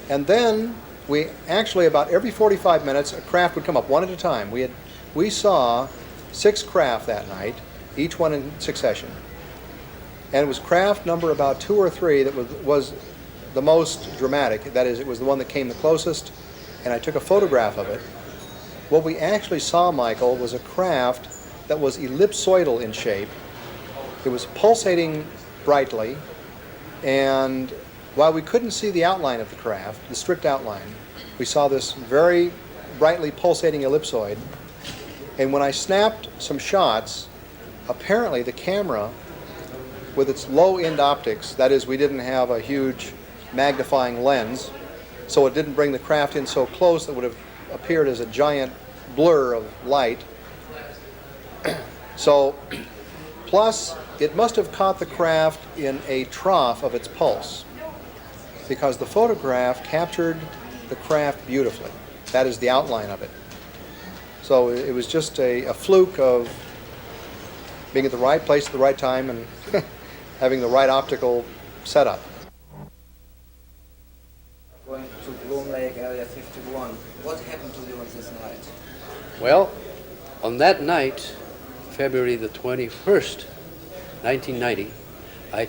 And then we actually, about every 45 minutes, a craft would come up one at a time. We saw 6 craft that night, each one in succession. And it was craft number about 2 or 3 that was the most dramatic. That is, it was the one that came the closest, and I took a photograph of it. What we actually saw, Michael, was a craft that was ellipsoidal in shape. It was pulsating brightly, and while we couldn't see the outline of the craft, the strict outline, we saw this very brightly pulsating ellipsoid. And when I snapped some shots, apparently the camera, with its low-end optics, that is, we didn't have a huge magnifying lens, so it didn't bring the craft in so close that it would have appeared as a giant blur of light. So, plus, it must have caught the craft in a trough of its pulse, because the photograph captured the craft beautifully. That is the outline of it. So it was just a fluke of being at the right place at the right time and having the right optical setup. Going to Groom Lake, Area 51. What happened to you on this night? Well, on that night, February the 21st, 1990, I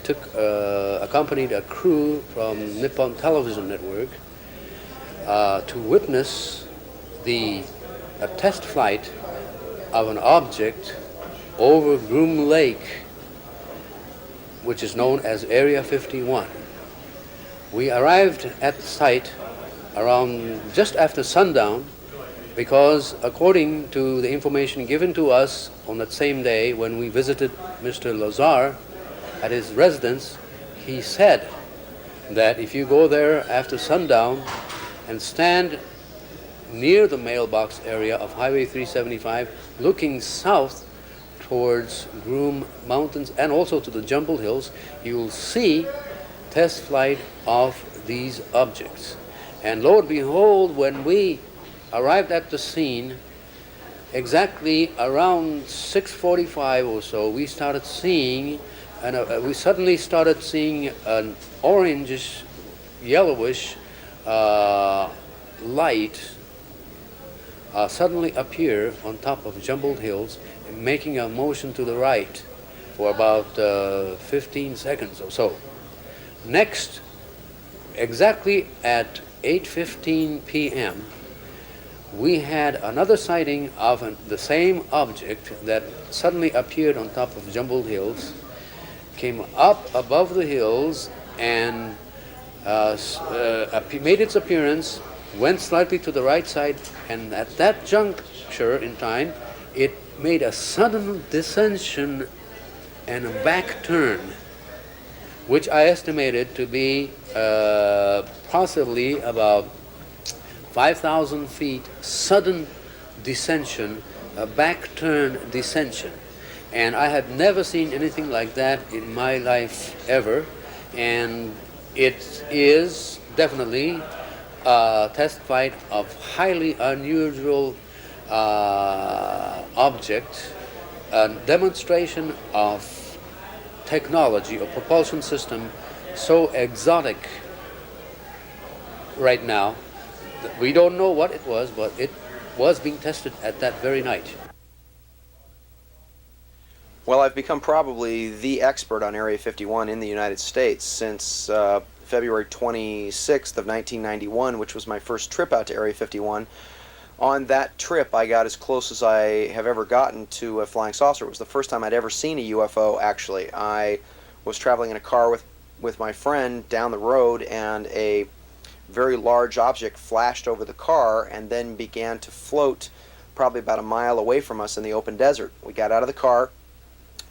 accompanied a crew from Nippon Television Network to witness a test flight of an object over Groom Lake, which is known as Area 51. We arrived at the site around just after sundown because, according to the information given to us on that same day when we visited Mr. Lazar at his residence, he said that if you go there after sundown and stand near the mailbox area of Highway 375, looking south towards Groom Mountains and also to the Jumble Hills, you will see test flight of these objects. And lo and behold, when we arrived at the scene, exactly around 6:45 or so, we suddenly started seeing an orangish, yellowish light suddenly appear on top of Jumbled Hills, making a motion to the right for about 15 seconds or so. Next, exactly at 8:15 p.m., we had another sighting of the same object that suddenly appeared on top of Jumbled Hills, came up above the hills, and made its appearance, went slightly to the right side, and at that juncture in time, it made a sudden descension and a back turn, which I estimated to be possibly about 5,000 feet sudden descension, a back turn descension. And I had never seen anything like that in my life ever. And it is definitely a test flight of highly unusual object, a demonstration of technology, a propulsion system so exotic right now that we don't know what it was, but it was being tested at that very night. Well, I've become probably the expert on Area 51 in the United States since February 26th of 1991, which was my first trip out to Area 51. On that trip, I got as close as I have ever gotten to a flying saucer. It was the first time I'd ever seen a UFO, actually. I was traveling in a car with my friend down the road, and a very large object flashed over the car and then began to float probably about a mile away from us in the open desert. We got out of the car,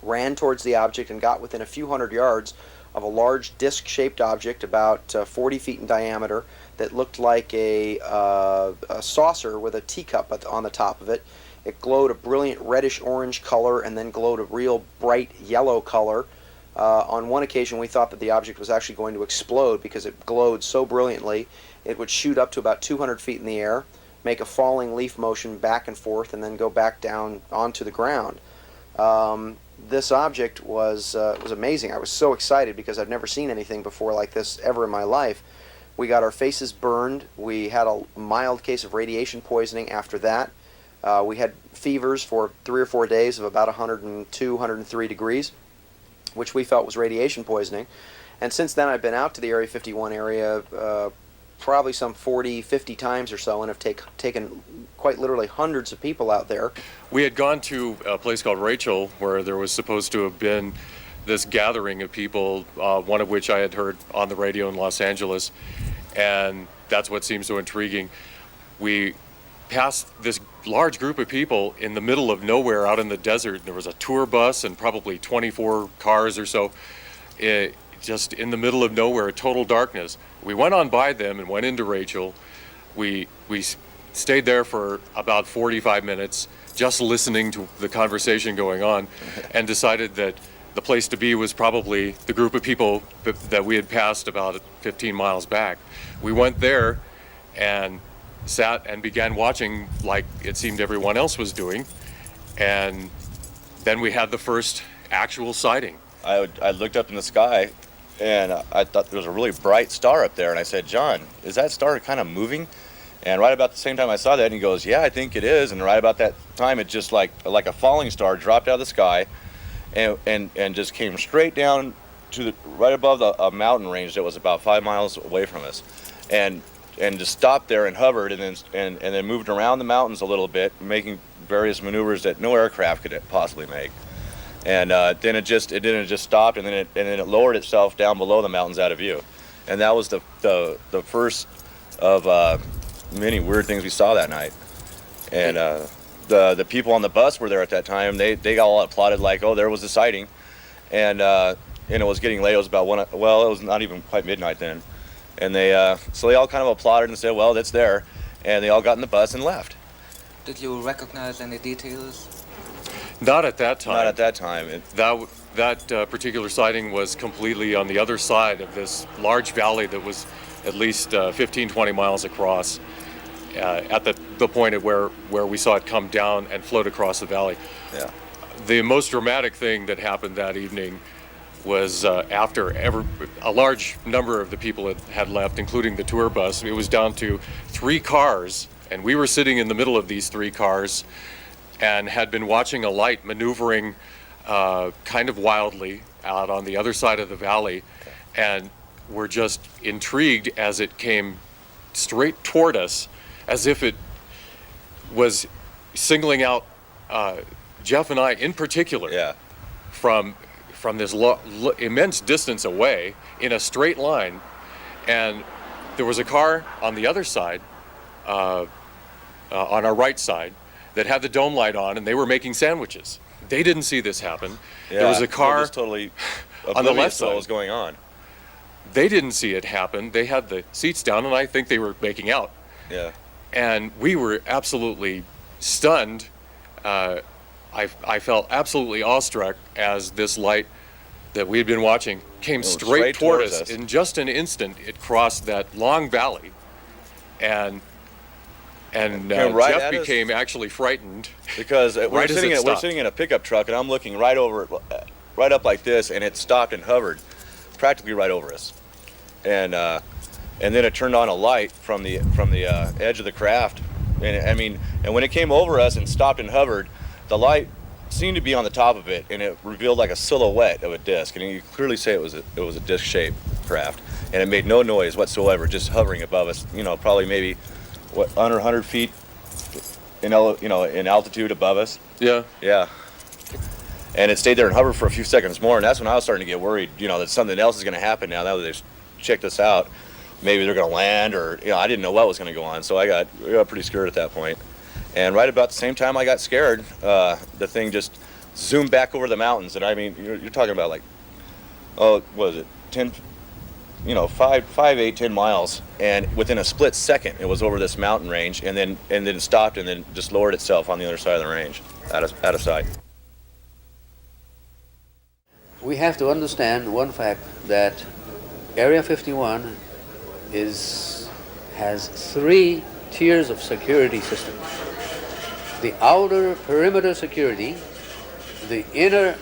ran towards the object, and got within a few hundred yards of a large disc-shaped object about 40 feet in diameter that looked like a saucer with a teacup on the top of it. It glowed a brilliant reddish-orange color and then glowed a real bright yellow color. On one occasion, we thought that the object was actually going to explode because it glowed so brilliantly. It would shoot up to about 200 feet in the air, make a falling leaf motion back and forth, and then go back down onto the ground. This object was amazing. I was so excited because I've never seen anything before like this ever in my life. We got our faces burned. We had a mild case of radiation poisoning after that. We had fevers for 3 or 4 days of about 102, 103 degrees, which we felt was radiation poisoning. And since then, I've been out to the Area 51 area probably some 40, 50 times or so, and have taken quite literally hundreds of people out there. We had gone to a place called Rachel, where there was supposed to have been this gathering of people, one of which I had heard on the radio in Los Angeles, and that's what seems so intriguing. We passed this large group of people in the middle of nowhere out in the desert. There was a tour bus and probably 24 cars or so, just in the middle of nowhere, total darkness. We went on by them and went into Rachel. We stayed there for about 45 minutes, just listening to the conversation going on, and decided that the place to be was probably the group of people that we had passed about 15 miles back. We went there and sat and began watching like it seemed everyone else was doing, and then we had the first actual sighting. I looked up in the sky, and I thought there was a really bright star up there, and I said, John, is that star kind of moving? And right about the same time I saw that, and he goes, yeah, I think it is. And right about that time, it just like a falling star dropped out of the sky, and just came straight down to right above a mountain range that was about 5 miles away from us, and just stopped there and hovered, and then moved around the mountains a little bit, making various maneuvers that no aircraft could possibly make. And then it just stopped, and then it lowered itself down below the mountains out of view. And that was the first of many weird things we saw that night. And the people on the bus were there at that time. They all applauded like, oh, there was a sighting. And it was getting late. It was about it was not even quite midnight then. And so they all kind of applauded and said, well, that's there. And they all got in the bus and left. Did you recognize any details? Not at that time. Not at that time. That particular sighting was completely on the other side of this large valley that was at least 15, 20 miles across, at the point at where we saw it come down and float across the valley. Yeah. The most dramatic thing that happened that evening was after a large number of the people had left, including the tour bus. It was down to 3 cars, and we were sitting in the middle of these 3 cars and had been watching a light maneuvering kind of wildly out on the other side of the valley, and were just intrigued as it came straight toward us, as if it was singling out Jeff and I in particular from this immense distance away in a straight line. And there was a car on the other side, on our right side, that had the dome light on, and they were making sandwiches. They didn't see this happen. Yeah, there was a car just totally on the left side. What was going on? They didn't see it happen. They had the seats down, and I think they were making out. Yeah. And we were absolutely stunned. I felt absolutely awestruck as this light that we had been watching came straight toward us. In just an instant, it crossed that long valley, and Jeff became actually frightened because we're sitting in a pickup truck, and I'm looking right up like this, and it stopped and hovered practically right over us, and then it turned on a light from the edge of the craft, and when it came over us and stopped and hovered, the light seemed to be on the top of it, and it revealed like a silhouette of a disc, and you could clearly say it was a disc-shaped craft, and it made no noise whatsoever, just hovering above us, probably maybe under 100 feet in altitude above us. Yeah. And it stayed there and hovered for a few seconds more, and that's when I was starting to get worried, that something else is going to happen now that they've checked us out. Maybe they're going to land, or I didn't know what was going to go on, so I got pretty scared at that point. And right about the same time I got scared, the thing just zoomed back over the mountains, and you're talking about like, what was it, 10 miles, and within a split second it was over this mountain range, and then it stopped, and then just lowered itself on the other side of the range, out of sight. We have to understand one fact, that Area 51 has 3 tiers of security system. The outer perimeter security, the inner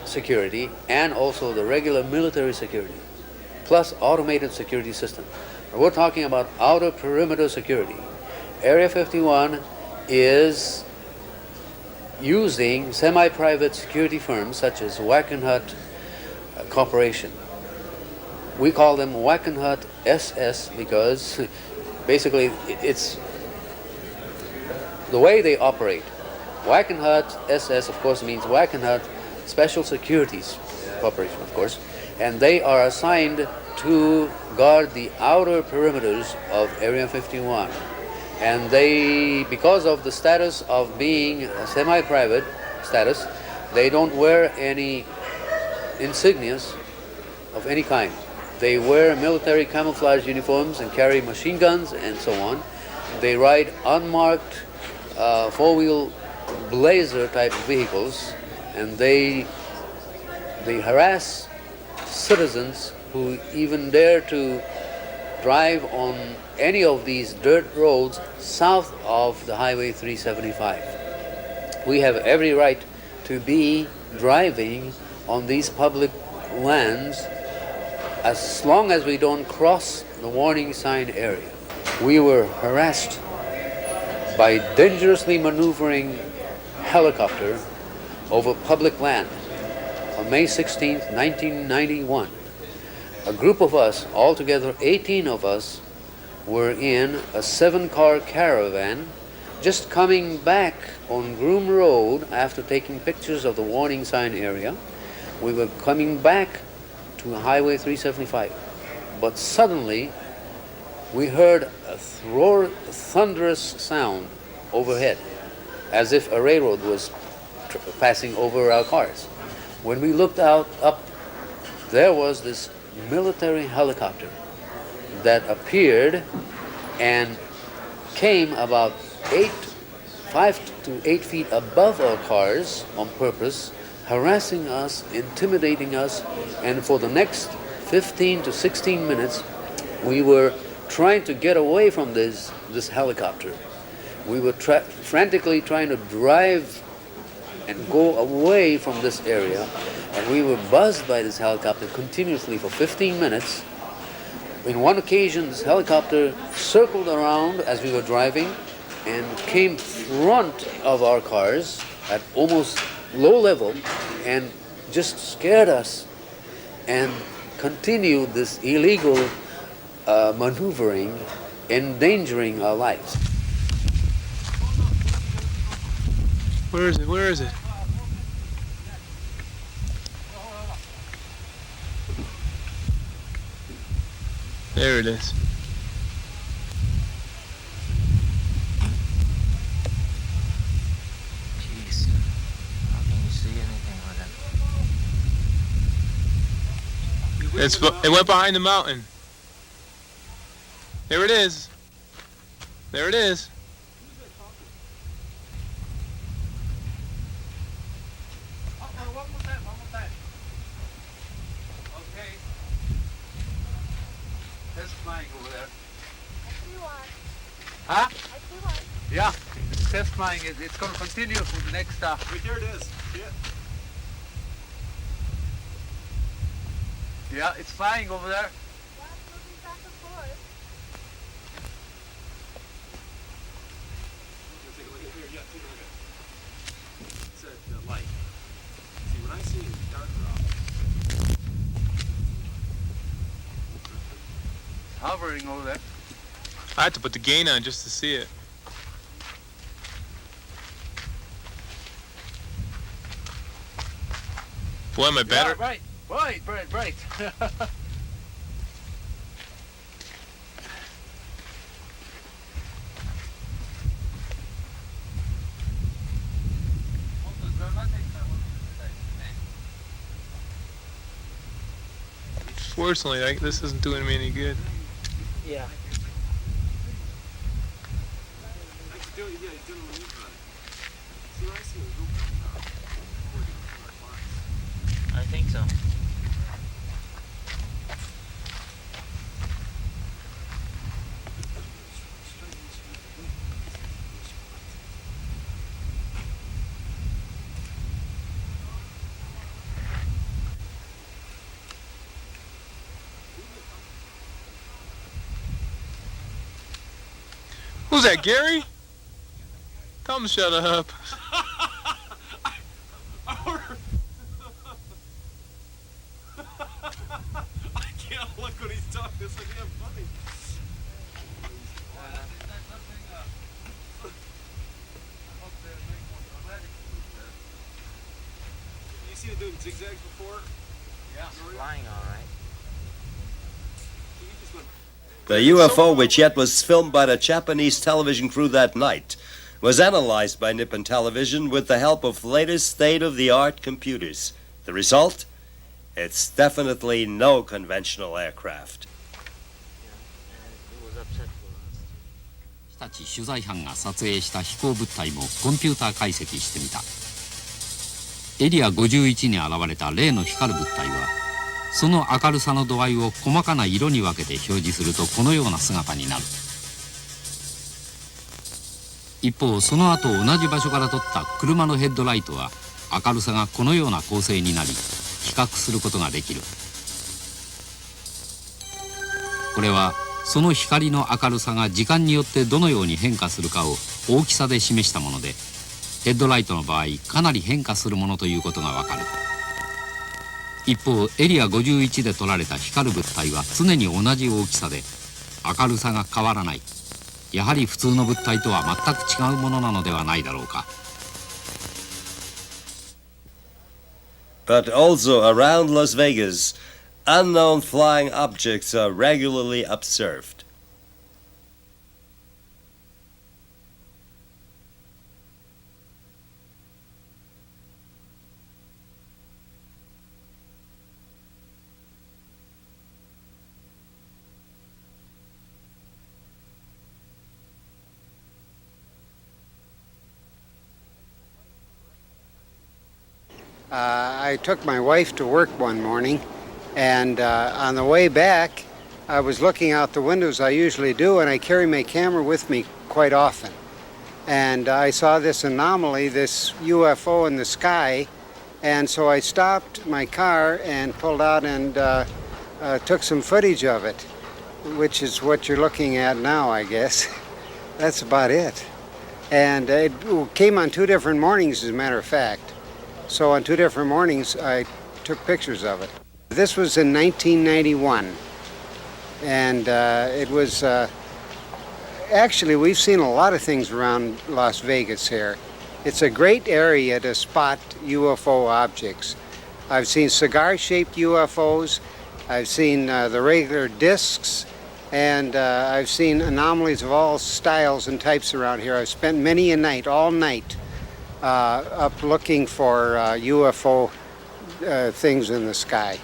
security, and also the regular military security, plus automated security system. We're talking about outer perimeter security. Area 51 is using semi-private security firms such as Wackenhut Corporation. We call them Wackenhut SS because basically it's the way they operate. Wackenhut SS, of course, means Wackenhut Special Securities Corporation, of course, and they are assigned to guard the outer perimeters of Area 51. And they, because of the status of being a semi-private status, they don't wear any insignias of any kind. They wear military camouflage uniforms and carry machine guns and so on. They ride unmarked four-wheel blazer type vehicles, and they harass citizens who even dare to drive on any of these dirt roads south of the Highway 375. We have every right to be driving on these public lands as long as we don't cross the warning sign area. We were harassed by dangerously maneuvering helicopter over public land on May 16th, 1991. A group of us, altogether 18 of us, were in a 7-car caravan just coming back on Groom Road after taking pictures of the warning sign area. We were coming back to Highway 375, but suddenly we heard a thunderous sound overhead, as if a railroad was passing over our cars. When we looked up, there was this military helicopter that appeared and came about 5 to 8 feet above our cars on purpose, harassing us, intimidating us, and for the next 15 to 16 minutes, we were trying to get away from this helicopter. We were frantically trying to drive and go away from this area, and we were buzzed by this helicopter continuously for 15 minutes. In one occasion, this helicopter circled around as we were driving and came front of our cars at almost low level and just scared us and continued this illegal maneuvering, endangering our lives. Where is it? Where is it? There it is. Jeez, how can you see anything with it? It went behind the mountain. There it is. There it is. Okay. That's flying over there. Huh? Yeah, it's test flying. It's going to continue for the next stop. Wait, there it is. Yeah, it's flying over there. Take a look at here. Yeah, take a look at it. It's the light. See, when I see it darker out. Hovering over there. I had to put the gain on just to see it. Boy, my battery. Yeah, right. Fortunately, this isn't doing me any good. Yeah. I think so. Who's that, Gary? Tell him to shut up. I can't look when he's talking. It's like damn funny. You seen it doing zigzags before? Yeah, it's flying all right. The UFO, which yet was filmed by the Japanese television crew that night, was analyzed by Nippon Television with the help of latest state-of-the-art computers. The result? It's definitely no conventional aircraft. 日立取材班が撮影した飛行物体もコンピューター解析してみた。エリア51に現れた例の光る物体は、その明るさの度合いを細かな色に分けて表示するとこのような姿になる。一方その後同じ場所から撮った車のヘッドライトは明るさがこのような構成になり、比較することができる。これはその光の明るさが時間によってどのように変化するかを大きさで示したもので、ヘッドライトの場合かなり変化するものということがわかる。一方エリア51で撮られた光る物体は常に同じ大きさで明るさが変わらない。やはり普通の物体とは全く違うものなのではないだろうか。But also around Las Vegas, unknown flying objects are regularly observed. I took my wife to work one morning, and on the way back, I was looking out the windows, I usually do, and I carry my camera with me quite often. And I saw this anomaly, this UFO in the sky, and so I stopped my car and pulled out and took some footage of it, which is what you're looking at now, I guess. That's about it. And it came on 2 different mornings, as a matter of fact. So on 2 different mornings, I took pictures of it. This was in 1991, and it was, actually we've seen a lot of things around Las Vegas here. It's a great area to spot UFO objects. I've seen cigar-shaped UFOs, I've seen the regular discs, and I've seen anomalies of all styles and types around here. I've spent many a night, all night, up looking for UFO things in the sky.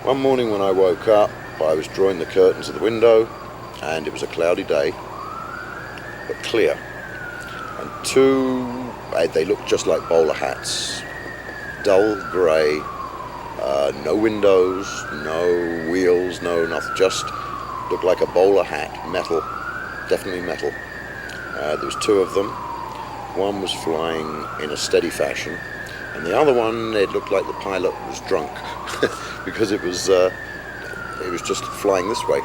One morning when I woke up, I was drawing the curtains of the window, and it was a cloudy day, but clear. And 2, they looked just like bowler hats, dull grey, no windows, no wheels, no nothing, just looked like a bowler hat, metal, definitely metal. There was 2 of them. One was flying in a steady fashion, and the other one, it looked like the pilot was drunk because it was just flying this way.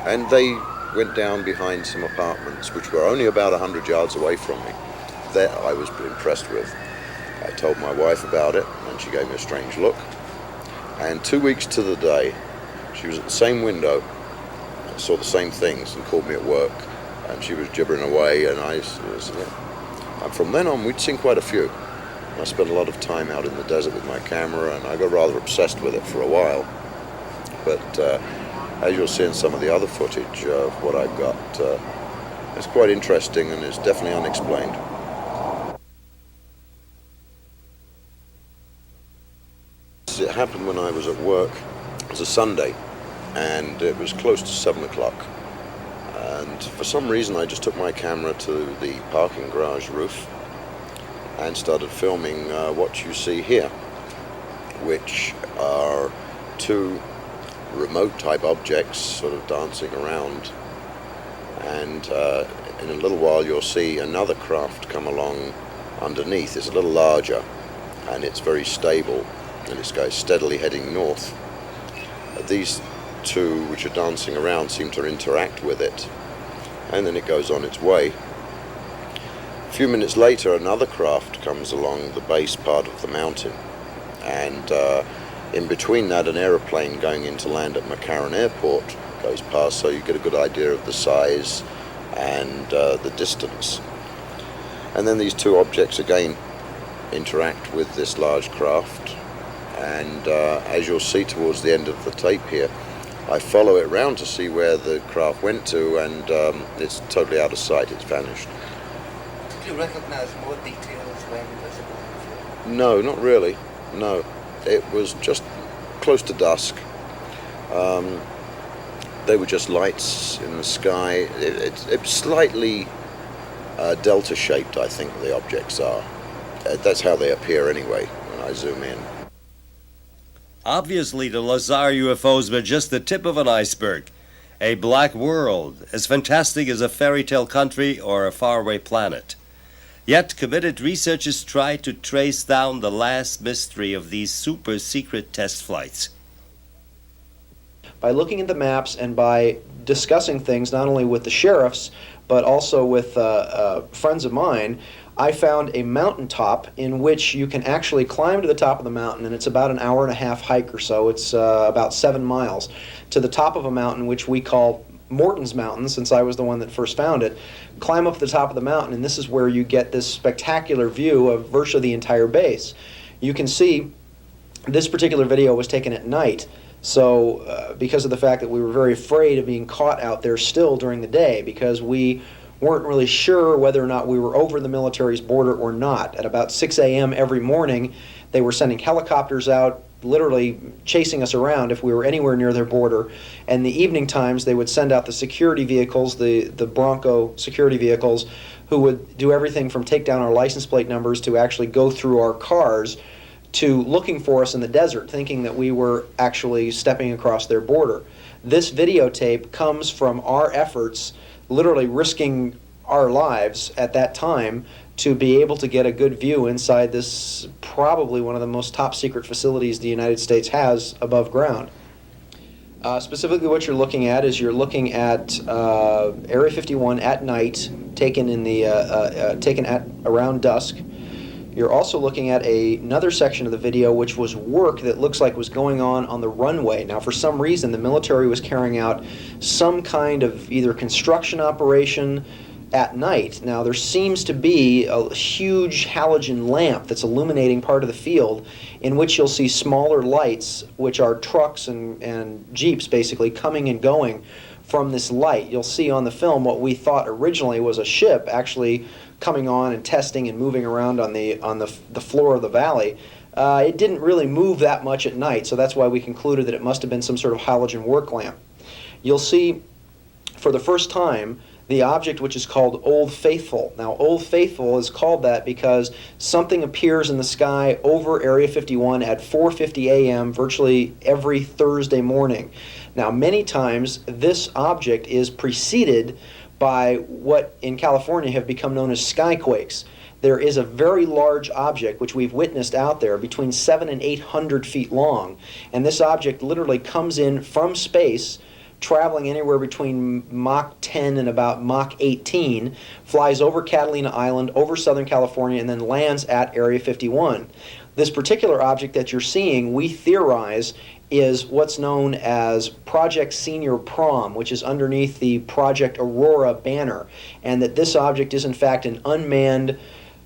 And they went down behind some apartments, which were only about 100 yards away from me. That I was impressed with. I told my wife about it, and she gave me a strange look. And 2 weeks to the day, she was at the same window, saw the same things, and called me at work. And she was gibbering away, and I was, yeah. And from then on, we'd seen quite a few. I spent a lot of time out in the desert with my camera, and I got rather obsessed with it for a while. But as you'll see in some of the other footage of what I've got, it's quite interesting, and it's definitely unexplained. It happened when I was at work. It was a Sunday, and it was close to 7 o'clock. And for some reason, I just took my camera to the parking garage roof and started filming what you see here, which are 2 remote type objects sort of dancing around. And in a little while you'll see another craft come along underneath. It's a little larger and it's very stable, and this guy's steadily heading north. These 2 which are dancing around seem to interact with it, and then it goes on its way. A few minutes later, another craft comes along the base part of the mountain, and In between that, an aeroplane going in to land at McCarran Airport goes past, so you get a good idea of the size and the distance. And then these two objects again interact with this large craft, and as you'll see towards the end of the tape here, I follow it round to see where the craft went to, and it's totally out of sight, it's vanished. Do you recognize more details when visible? No, not really, no. It was just close to dusk. They were just lights in the sky. It's slightly delta-shaped, I think the objects are. That's how they appear anyway, when I zoom in. Obviously, the Lazar UFOs were just the tip of an iceberg. A black world, as fantastic as a fairy tale country or a faraway planet. Yet, committed researchers try to trace down the last mystery of these super-secret test flights. By looking at the maps and by discussing things not only with the sheriffs, but also with friends of mine, I found a mountaintop in which you can actually climb to the top of the mountain, and it's about an hour and a half hike or so. It's about 7 miles to the top of a mountain which we call Morton's Mountain, since I was the one that first found it. Climb up to the top of the mountain, and this is where you get this spectacular view of virtually the entire base. You can see this particular video was taken at night, so because of the fact that we were very afraid of being caught out there still during the day, because we weren't really sure whether or not we were over the military's border or not. At about 6 a.m. every morning, they were sending helicopters out, literally chasing us around if we were anywhere near their border. And the evening times, they would send out the security vehicles, the Bronco security vehicles, who would do everything from take down our license plate numbers to actually go through our cars to looking for us in the desert, thinking that we were actually stepping across their border. This videotape comes from our efforts, literally risking our lives at that time to be able to get a good view inside this probably one of the most top secret facilities the United States has above ground. Specifically what you're looking at is you're looking at Area 51 at night, taken in the taken at around dusk. You're also looking at another section of the video which was work that looks like was going on the runway. Now for some reason the military was carrying out some kind of either construction operation at night. Now there seems to be a huge halogen lamp that's illuminating part of the field in which you'll see smaller lights, which are trucks and jeeps basically coming and going from this light. You'll see on the film what we thought originally was a ship actually coming on and testing and moving around on the floor of the valley. It didn't really move that much at night, so that's why we concluded that it must have been some sort of halogen work lamp. You'll see for the first time the object which is called Old Faithful. Now Old Faithful is called that because something appears in the sky over Area 51 at 4:50 a.m. virtually every Thursday morning. Now many times this object is preceded by what in California have become known as skyquakes. There is a very large object which we've witnessed out there between 700 and 800 feet long, and this object literally comes in from space, traveling anywhere between Mach 10 and about Mach 18, flies over Catalina Island, over Southern California, and then lands at Area 51. This particular object that you're seeing, we theorize, is what's known as Project Senior Prom, which is underneath the Project Aurora banner, and that this object is in fact an unmanned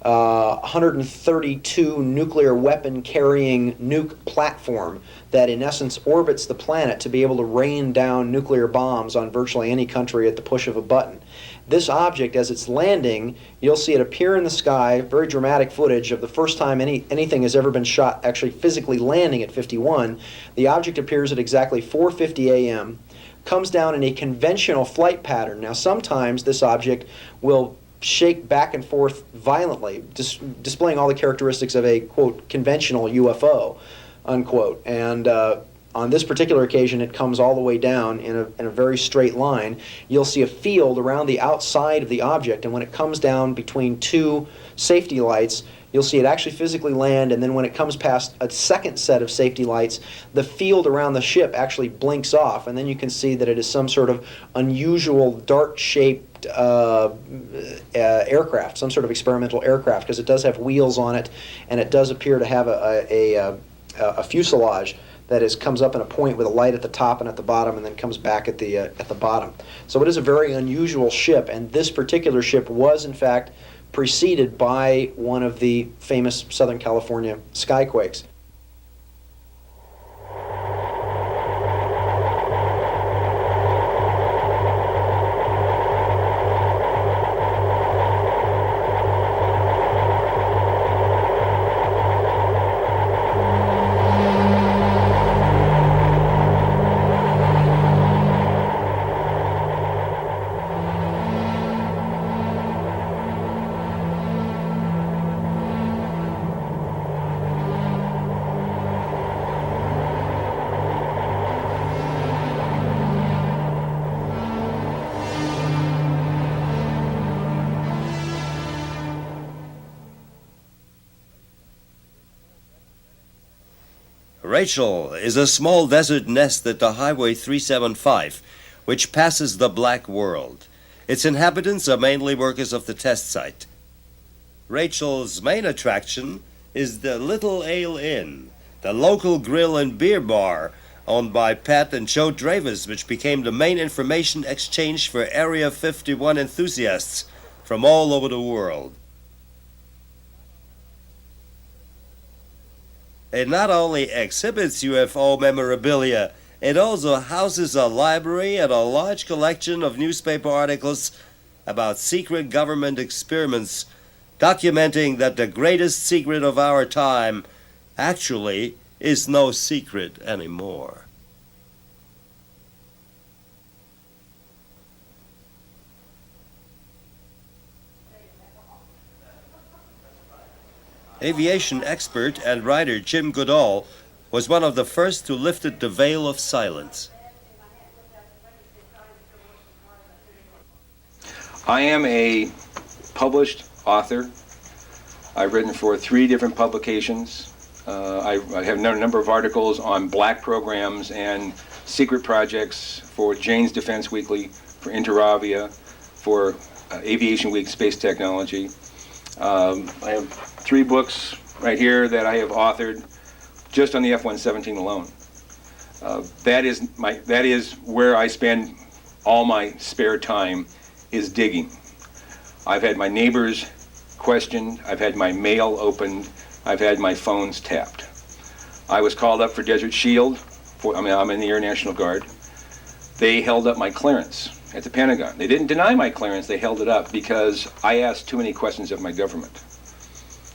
132 nuclear weapon carrying nuke platform that in essence orbits the planet to be able to rain down nuclear bombs on virtually any country at the push of a button. This object, as it's landing, you'll see it appear in the sky, very dramatic footage of the first time anything has ever been shot actually physically landing at 51. The object appears at exactly 4:50 a.m., comes down in a conventional flight pattern. Now sometimes this object will shake back and forth violently, displaying all the characteristics of a, quote, conventional UFO, unquote. And on this particular occasion, it comes all the way down in a very straight line. You'll see a field around the outside of the object, and when it comes down between two safety lights, you'll see it actually physically land, and then when it comes past a second set of safety lights, the field around the ship actually blinks off, and then you can see that it is some sort of unusual dart-shaped aircraft, some sort of experimental aircraft, because it does have wheels on it, and it does appear to have a fuselage that comes up in a point with a light at the top and at the bottom, and then comes back at the bottom. So it is a very unusual ship, and this particular ship was in fact preceded by one of the famous Southern California skyquakes. Rachel is a small desert nest at the Highway 375, which passes the Black World. Its inhabitants are mainly workers of the test site. Rachel's main attraction is the Little Ale Inn, the local grill and beer bar owned by Pat and Joe Dravis, which became the main information exchange for Area 51 enthusiasts from all over the world. It not only exhibits UFO memorabilia, it also houses a library and a large collection of newspaper articles about secret government experiments, documenting that the greatest secret of our time actually is no secret anymore. Aviation expert and writer Jim Goodall was one of the first to lift the veil of silence. I am a published author. I've written for 3 different publications. I have a number of articles on black programs and secret projects for Jane's Defense Weekly, for Interavia, for Aviation Week Space Technology. I have 3 books right here that I have authored just on the F-117 alone. That is where I spend all my spare time, is digging. I've had my neighbors questioned, I've had my mail opened, I've had my phones tapped. I was called up for Desert Shield. I'm in the Air National Guard. They held up my clearance at the Pentagon. They didn't deny my clearance, they held it up because I asked too many questions of my government.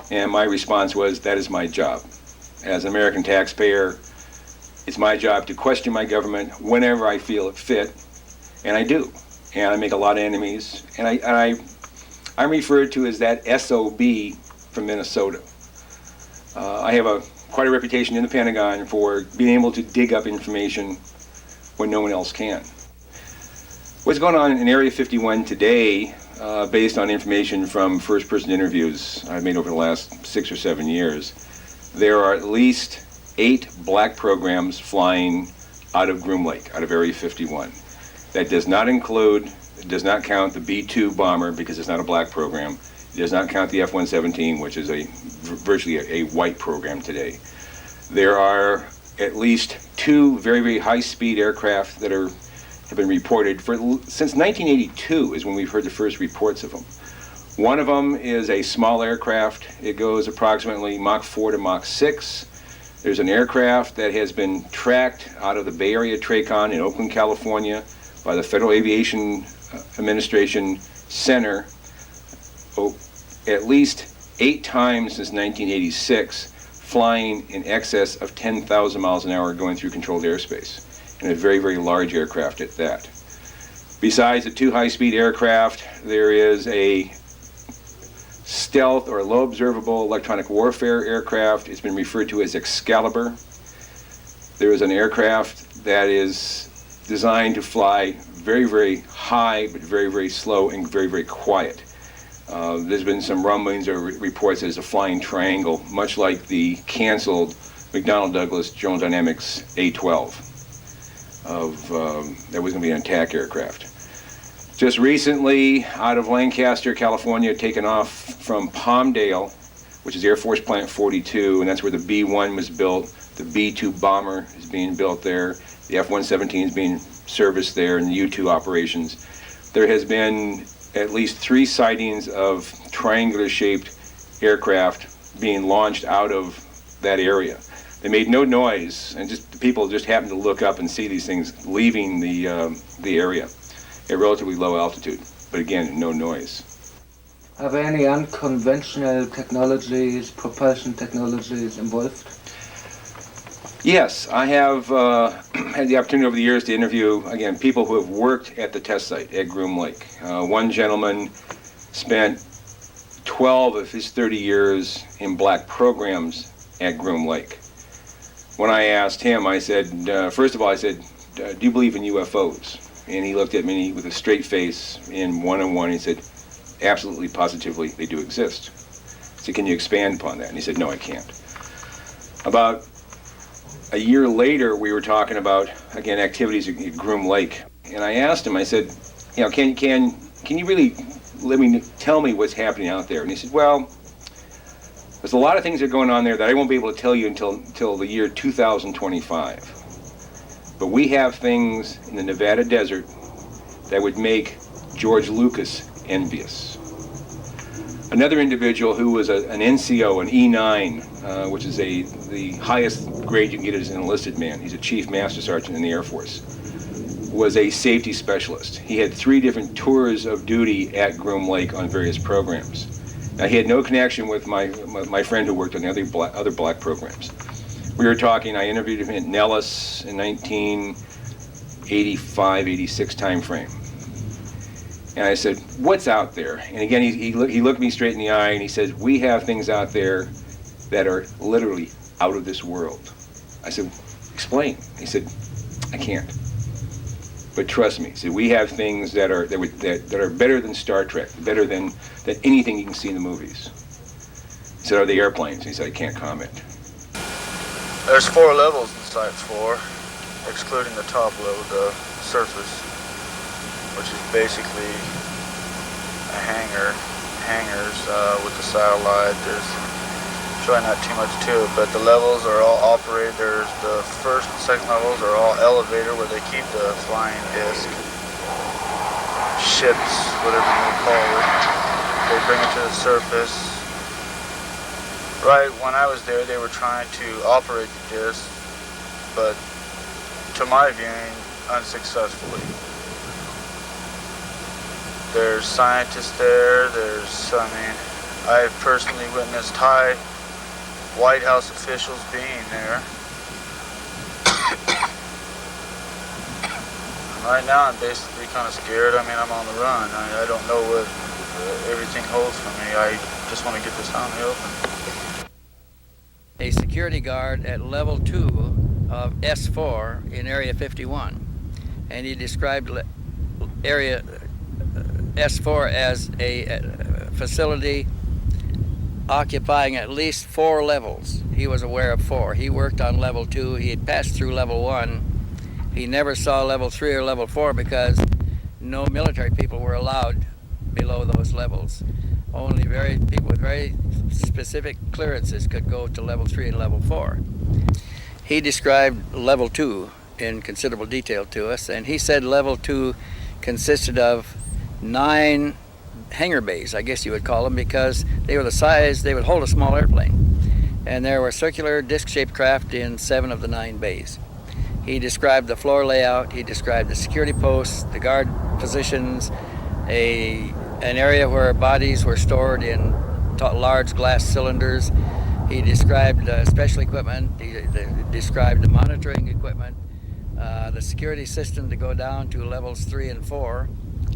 And my response was, that is my job. As an American taxpayer, it's my job to question my government whenever I feel it fit, and I do. And I make a lot of enemies, and I'm referred to as that SOB from Minnesota. I have quite a reputation in the Pentagon for being able to dig up information when no one else can. What's going on in Area 51 today, based on information from first-person interviews I've made over the last 6 or 7 years, there are at least 8 black programs flying out of Groom Lake, out of Area 51. That does not count the B-2 bomber, because it's not a black program. It does not count the F-117, which is virtually a white program today. There are at least 2 very, very high-speed aircraft that have been reported since 1982 is when we've heard the first reports of them. One of them is a small aircraft. It goes approximately Mach 4 to Mach 6. There's an aircraft that has been tracked out of the Bay Area TRACON in Oakland, California by the Federal Aviation Administration Center at least 8 times since 1986, flying in excess of 10,000 miles an hour going through controlled airspace. And a very, very large aircraft at that. Besides the 2 high-speed aircraft, there is a stealth or low observable electronic warfare aircraft. It's been referred to as Excalibur. There is an aircraft that is designed to fly very, very high, but very, very slow and very, very quiet. There's been some rumblings or reports that it's a flying triangle, much like the canceled McDonnell Douglas General Dynamics A-12. That was going to be an attack aircraft. Just recently, out of Lancaster, California, taken off from Palmdale, which is Air Force Plant 42, and that's where the B-1 was built. The B-2 bomber is being built there. The F-117 is being serviced there, and the U-2 operations. There has been at least 3 sightings of triangular-shaped aircraft being launched out of that area. They made no noise, and just the people just happened to look up and see these things leaving the area at relatively low altitude. But again, no noise. Are there any unconventional technologies, propulsion technologies involved? Yes, I have had the opportunity over the years to interview, again, people who have worked at the test site at Groom Lake. One gentleman spent 12 of his 30 years in black programs at Groom Lake. When I asked him, I said, first of all, I said, do you believe in UFOs? And he looked at me with a straight face in one-on-one. He said, absolutely, positively, they do exist. I said, can you expand upon that? And he said, no, I can't. About a year later, we were talking about, again, activities at Groom Lake. And I asked him, I said, you know, can you really tell me what's happening out there? And he said, well, there's a lot of things that are going on there that I won't be able to tell you until the year 2025. But we have things in the Nevada desert that would make George Lucas envious. Another individual who was an NCO, an E9, which is the highest grade you can get as an enlisted man. He's a chief master sergeant in the Air Force. Was a safety specialist. He had 3 different tours of duty at Groom Lake on various programs. Now, he had no connection with my friend who worked on the other black programs. We were talking, I interviewed him at Nellis in 1985, 86 time frame. And I said, what's out there? And again, he looked me straight in the eye and he said, we have things out there that are literally out of this world. I said, explain. He said, I can't. But trust me, see, we have things that are better than Star Trek, better than anything you can see in the movies. He said, are the airplanes? He said, I can't comment. There's 4 levels in Site 4, excluding the top level, the surface, which is basically a hangars with the satellite. There's really not too much to it, but the levels are all operated. There's the first and second levels are all elevator where they keep the flying disc, ships, whatever you call it. They bring it to the surface. Right when I was there, they were trying to operate the disc, but to my viewing, unsuccessfully. There's scientists there. I personally witnessed high White House officials being there. Right now I'm basically kind of scared. I mean, I'm on the run. I don't know what everything holds for me. I just want to get this out in the open. A security guard at level 2 of S4 in Area 51. And he described Area S4 as a facility occupying at least 4 levels. He was aware of 4. He worked on level 2. He had passed through level 1. He never saw level 3 or level 4 because no military people were allowed below those levels. Only people with very specific clearances could go to level 3 and level 4. He described level 2 in considerable detail to us, and he said level 2 consisted of 9 hangar bays, I guess you would call them, because they were the size, they would hold a small airplane. And there were circular disc-shaped craft in 7 of the 9 bays. He described the floor layout, he described the security posts, the guard positions, an area where bodies were stored in large glass cylinders. He described special equipment, he described the monitoring equipment, the security system to go down to levels 3 and 4.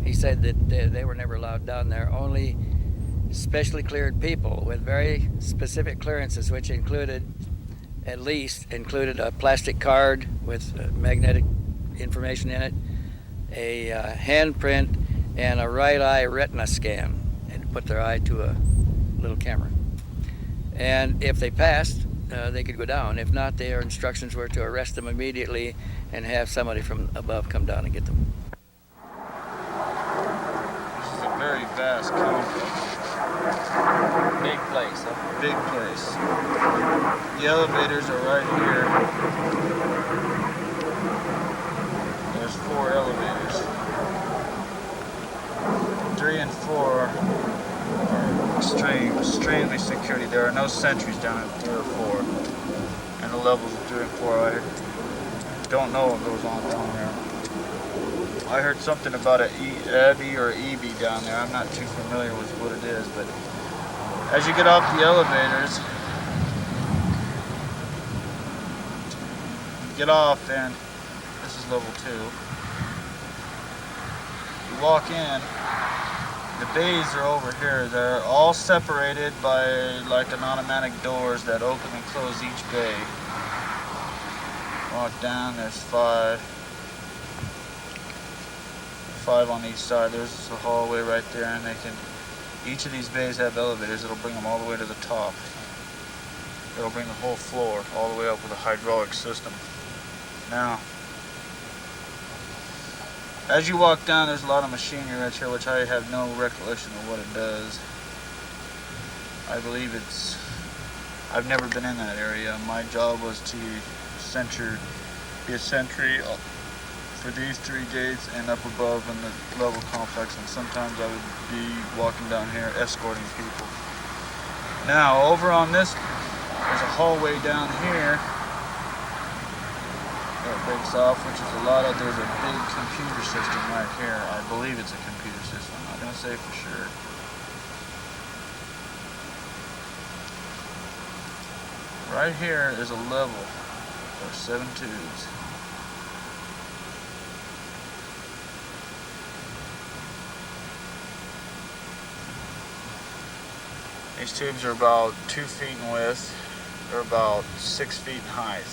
He said that they were never allowed down there. Only specially cleared people with very specific clearances, which included a plastic card with magnetic information in it, a handprint, and a right eye retina scan, and put their eye to a little camera. And if they passed, they could go down. If not, their instructions were to arrest them immediately and have somebody from above come down and get them. This is a very vast complex. Big place, a big place. The elevators are right here. There's 4 elevators. 3 and 4 are extremely security. There are no sentries down at 3 or 4. And the levels of 3 and 4, I don't know what goes on down there. I heard something about an EBI or EB down there. I'm not too familiar with what it is, but as you get off the elevators, you get off, and this is level 2. You walk in, the bays are over here. They're all separated by like an automatic doors that open and close each bay. Walk down, there's 5 on each side. There's a hallway right there, and each of these bays have elevators. It'll bring them all the way to the top. It'll bring the whole floor all the way up with a hydraulic system. Now, as you walk down, there's a lot of machinery right here, which I have no recollection of what it does. I believe I've never been in that area. My job was to be a sentry for these 3 gates and up above in the level complex, and sometimes I would be walking down here escorting people. Now, over on this, there's a hallway down here that breaks off, which is there's a big computer system right here. I believe it's a computer system. I'm not going to say for sure. Right here is a level. There's 7 tubes. These tubes are about 2 feet in width. They're about 6 feet in height.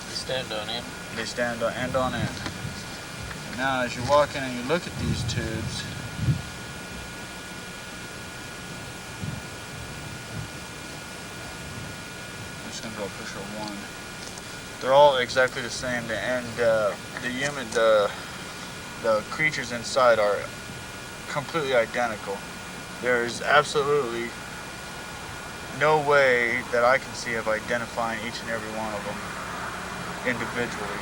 They stand on end? They stand on end on end. Now, as you walk in and you look at these tubes, I'm just going to go picture 1. They're all exactly the same, and the creatures inside are completely identical. There's absolutely no way that I can see of identifying each and every one of them individually.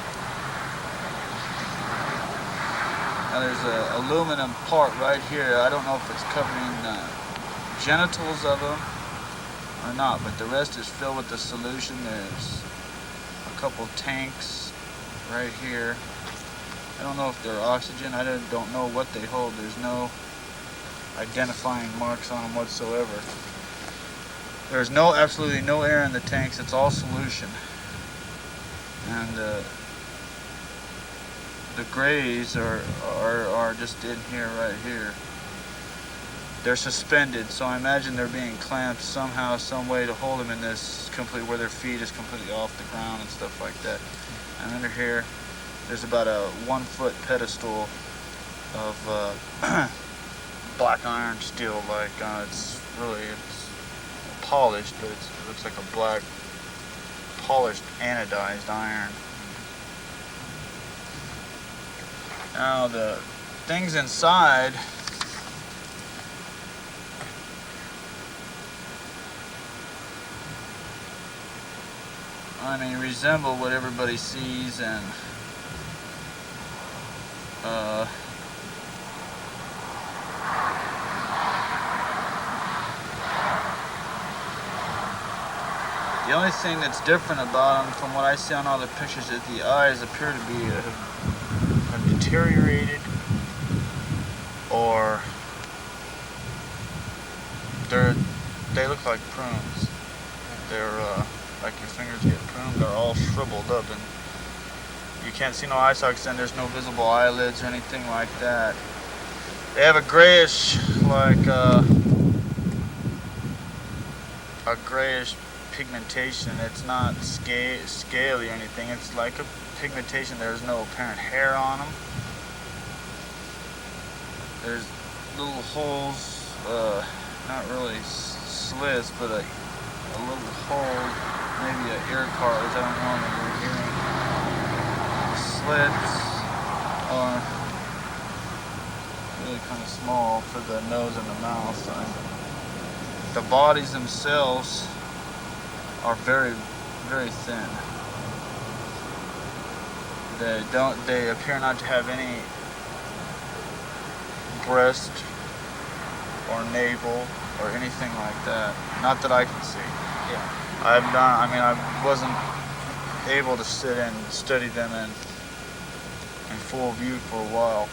Now there's an aluminum part right here. I don't know if it's covering the genitals of them or not, but the rest is filled with the solution. There's a couple tanks right here. I don't know if they're oxygen. I don't know what they hold. There's no identifying marks on them whatsoever. There's absolutely no air in the tanks. It's all solution. And the grays are just in here, right here. They're suspended, so I imagine they're being clamped somehow, some way to hold them in this completely, where their feet is completely off the ground and stuff like that. And under here, there's about a 1-foot pedestal of black iron steel, like it's polished, but it looks like a black polished anodized iron. Now the things inside, I mean, resemble what everybody sees, and the only thing that's different about them from what I see on all the pictures is the eyes appear to be have deteriorated, or they look like prunes. They're like your fingers get pruned. They're all shriveled up, and you can't see no eye sockets, and there's no visible eyelids or anything like that. They have a grayish, like a grayish pigmentation. It's not scaly or anything. It's like a pigmentation. There's no apparent hair on them. There's little holes, not really slits, but a little hole, maybe an ear cartilage. I don't know if you're hearing. Slits are really kind of small for the nose and the mouth. the bodies themselves are very, very thin. They appear not to have any breast or navel or anything like that. Not that I can see. Yeah. I wasn't able to sit and study them in full view for a while.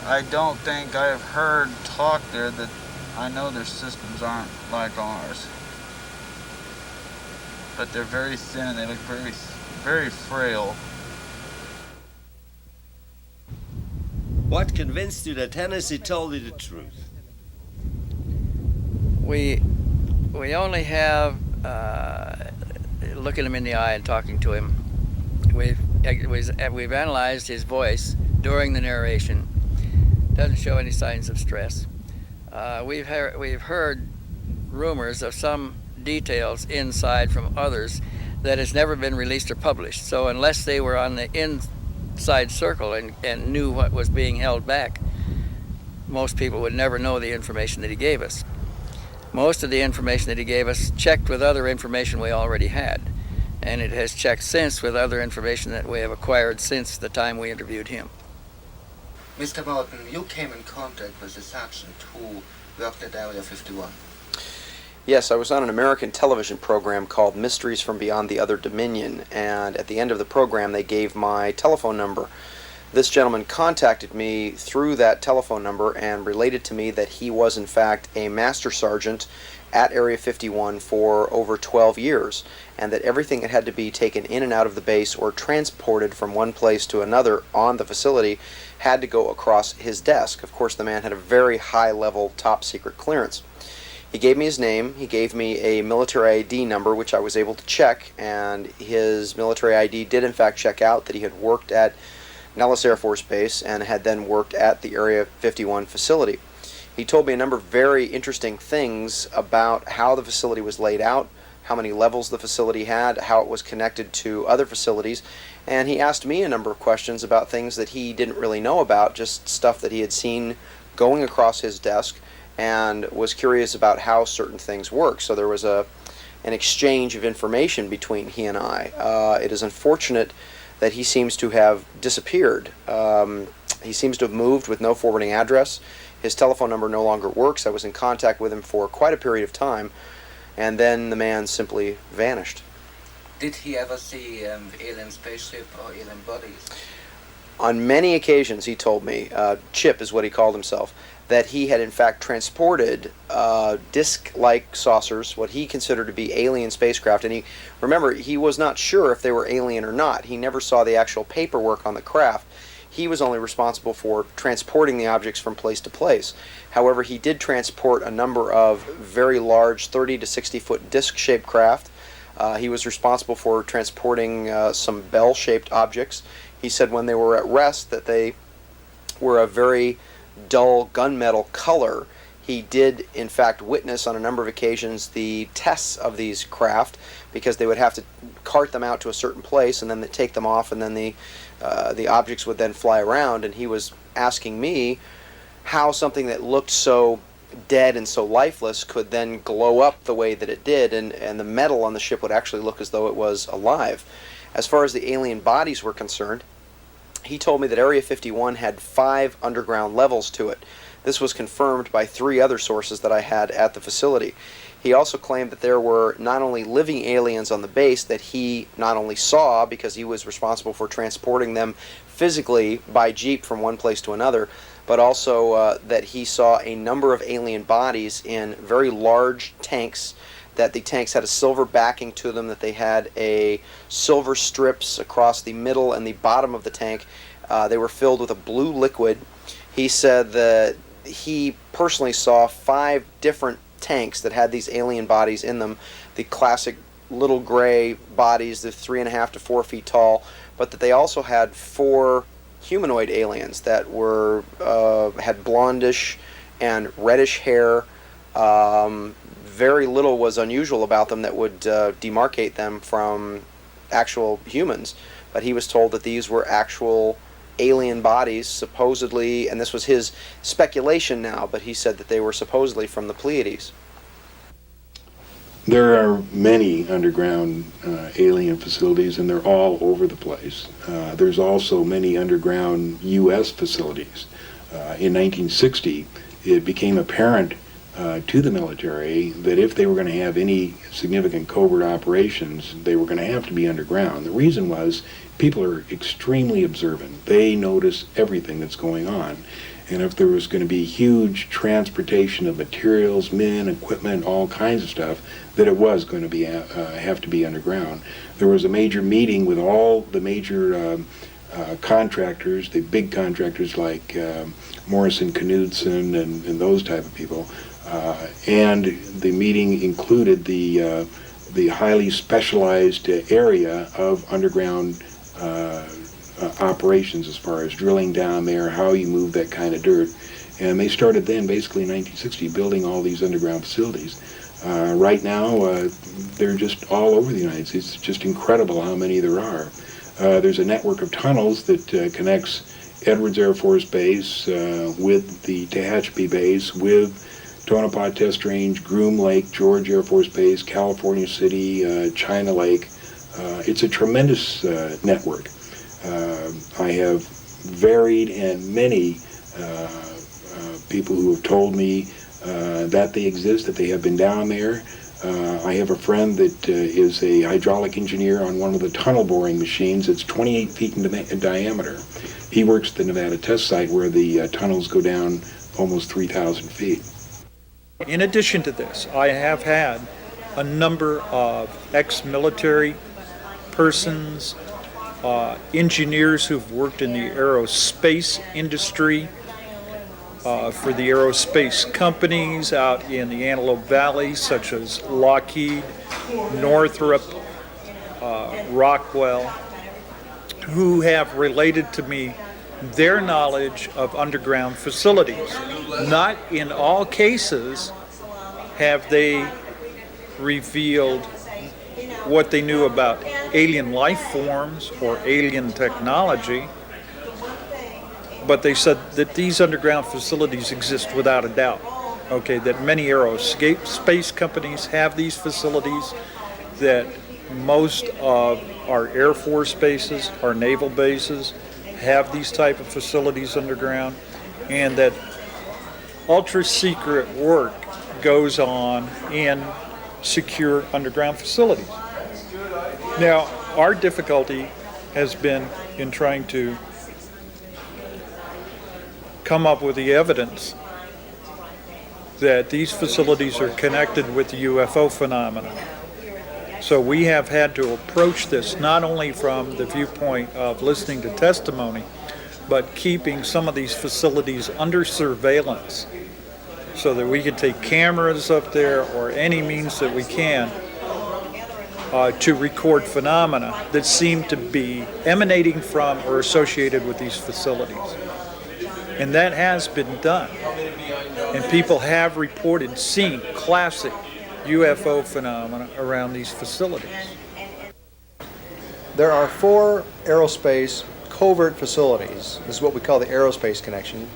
I don't think I have heard talk there that I know their systems aren't like ours. But they're very thin and they look very, very frail. What convinced you that Hennessy told you the truth? We only have looking him in the eye and talking to him. We've analyzed his voice during the narration. Doesn't show any signs of stress. We've heard rumors of some details inside from others that has never been released or published. So unless they were on the inside circle and knew what was being held back, most people would never know the information that he gave us. Most of the information that he gave us checked with other information we already had, and it has checked since with other information that we have acquired since the time we interviewed him. Mr. Morton, you came in contact with a sergeant who worked at Area 51. Yes, I was on an American television program called Mysteries from Beyond the Other Dominion, and at the end of the program they gave my telephone number. This gentleman contacted me through that telephone number and related to me that he was in fact a master sergeant at Area 51 for over 12 years, and that everything that had to be taken in and out of the base or transported from one place to another on the facility had to go across his desk. Of course, the man had a very high-level, top-secret clearance. He gave me his name, he gave me a military ID number, which I was able to check, and his military ID did in fact check out that he had worked at Nellis Air Force Base and had then worked at the Area 51 facility. He told me a number of very interesting things about how the facility was laid out, how many levels the facility had, how it was connected to other facilities, and he asked me a number of questions about things that he didn't really know about, just stuff that he had seen going across his desk, and was curious about how certain things work. So there was an exchange of information between he and I. It is unfortunate that he seems to have disappeared. He seems to have moved with no forwarding address. His telephone number no longer works. I was in contact with him for quite a period of time, and then the man simply vanished. Did he ever see alien spaceship or alien bodies? On many occasions, he told me, Chip is what he called himself, that he had in fact transported disc-like saucers, what he considered to be alien spacecraft. And remember, he was not sure if they were alien or not. He never saw the actual paperwork on the craft. He was only responsible for transporting the objects from place to place. However, he did transport a number of very large 30 to 60 foot disc-shaped craft. He was responsible for transporting some bell-shaped objects. He said when they were at rest that they were a very dull gunmetal color. He did in fact witness on a number of occasions the tests of these craft, because they would have to cart them out to a certain place and then they take them off, and then the objects would then fly around. And he was asking me how something that looked so dead and so lifeless could then glow up the way that it did, and the metal on the ship would actually look as though it was alive. As far as the alien bodies were concerned, he told me that Area 51 had 5 underground levels to it. This was confirmed by 3 other sources that I had at the facility. He also claimed that there were not only living aliens on the base that he not only saw, because he was responsible for transporting them physically by jeep from one place to another, but also that he saw a number of alien bodies in very large tanks, that the tanks had a silver backing to them, that they had a silver strips across the middle and the bottom of the tank. They were filled with a blue liquid. He said that he personally saw 5 different tanks that had these alien bodies in them, the classic little gray bodies, the 3.5 to 4 feet tall, but that they also had 4 humanoid aliens that were had blondish and reddish hair. Very little was unusual about them that would demarcate them from actual humans, but he was told that these were actual alien bodies, supposedly, and this was his speculation now, but he said that they were supposedly from the Pleiades. There are many underground alien facilities, and they're all over the place. There's also many underground U.S. facilities. In 1960, it became apparent to the military that if they were going to have any significant covert operations, they were going to have to be underground. The reason was people are extremely observant. They notice everything that's going on. And if there was going to be huge transportation of materials, men, equipment, all kinds of stuff, that it was going to be have to be underground. There was a major meeting with all the major contractors, the big contractors like Morrison Knudsen and those type of people. And the meeting included the highly specialized area of underground operations as far as drilling down there, how you move that kind of dirt. And they started then, basically in 1960, building all these underground facilities. Right now, they're just all over the United States. It's just incredible how many there are. There's a network of tunnels that connects Edwards Air Force Base with the Tehachapi Base, with Tonopah Test Range, Groom Lake, George Air Force Base, California City, China Lake. It's a tremendous network. I have varied and many people who have told me that they exist, that they have been down there. I have a friend that is a hydraulic engineer on one of the tunnel boring machines that's 28 feet in diameter. He works at the Nevada test site where the tunnels go down almost 3,000 feet. In addition to this, I have had a number of ex-military persons, engineers who've worked in the aerospace industry, for the aerospace companies out in the Antelope Valley, such as Lockheed, Northrop, Rockwell, who have related to me their knowledge of underground facilities. Not in all cases have they revealed what they knew about alien life forms or alien technology, but they said that these underground facilities exist without a doubt. Okay, that many aerospace companies have these facilities, that most of our Air Force bases, our naval bases, have these type of facilities underground, and that ultra-secret work goes on in secure underground facilities. Now, our difficulty has been in trying to come up with the evidence that these facilities are connected with the UFO phenomena. So we have had to approach this not only from the viewpoint of listening to testimony, but keeping some of these facilities under surveillance so that we can take cameras up there or any means that we can to record phenomena that seem to be emanating from or associated with these facilities. And that has been done. And people have reported seeing classic UFO phenomena around these facilities. There are 4 aerospace covert facilities. This is what we call the aerospace connection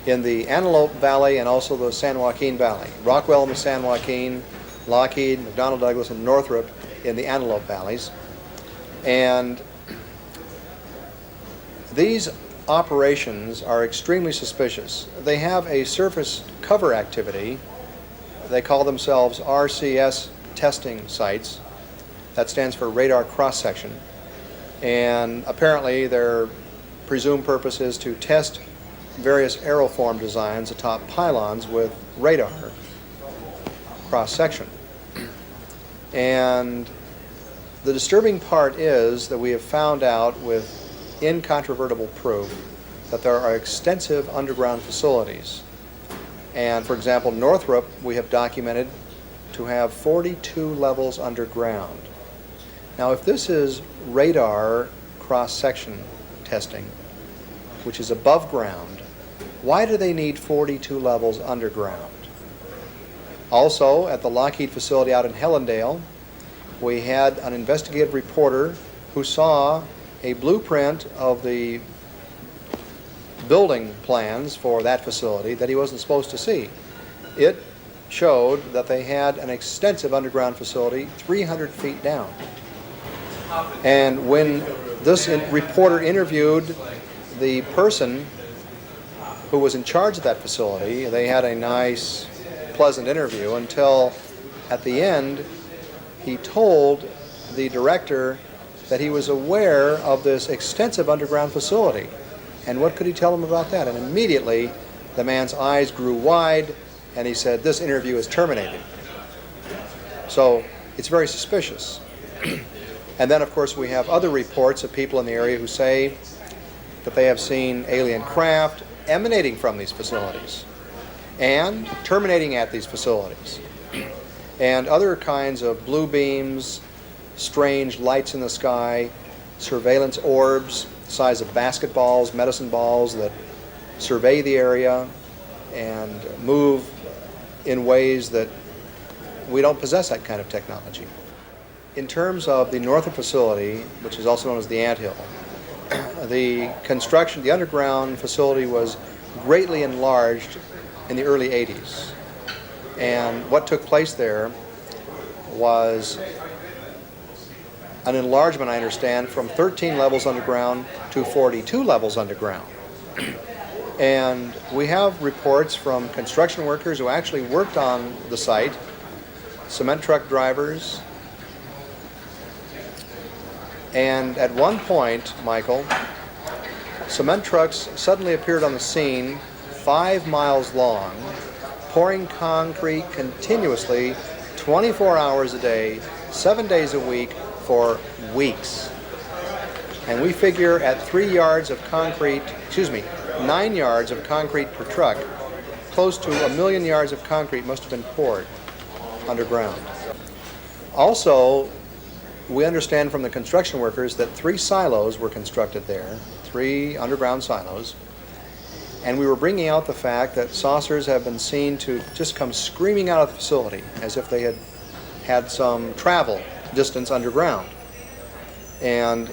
in the Antelope Valley and also the San Joaquin Valley. Rockwell in the San Joaquin, Lockheed, McDonnell Douglas, and Northrop in the Antelope Valleys. And these operations are extremely suspicious. They have a surface cover activity. They call themselves RCS testing sites. That stands for radar cross-section. And apparently their presumed purpose is to test various aeroform designs atop pylons with radar cross-section. And the disturbing part is that we have found out with incontrovertible proof that there are extensive underground facilities. And for example, Northrop, we have documented to have 42 levels underground. Now, if this is radar cross-section testing, which is above ground, why do they need 42 levels underground? Also, at the Lockheed facility out in Helendale, we had an investigative reporter who saw a blueprint of the building plans for that facility that he wasn't supposed to see. It showed that they had an extensive underground facility 300 feet down. And when this reporter interviewed the person who was in charge of that facility, they had a nice, pleasant interview until at the end he told the director that he was aware of this extensive underground facility. And what could he tell him about that? And immediately the man's eyes grew wide and he said, "This interview is terminated." So it's very suspicious. And then of course we have other reports of people in the area who say that they have seen alien craft emanating from these facilities and terminating at these facilities. And other kinds of blue beams, strange lights in the sky, surveillance orbs the size of basketballs, medicine balls that survey the area and move in ways that we don't possess that kind of technology. In terms of the Northrop facility, which is also known as the Anthill, the construction, the underground facility was greatly enlarged in the early 80s. And what took place there was an enlargement, I understand, from 13 levels underground to 42 levels underground. And we have reports from construction workers who actually worked on the site, cement truck drivers, and at one point, Michael, cement trucks suddenly appeared on the scene 5 miles long, pouring concrete continuously 24 hours a day, 7 days a week for weeks. And we figure at 3 yards of concrete, 9 yards of concrete per truck, close to 1 million yards of concrete must have been poured underground. Also, we understand from the construction workers that 3 silos were constructed there, 3 underground silos, and we were bringing out the fact that saucers have been seen to just come screaming out of the facility as if they had had some travel distance underground. And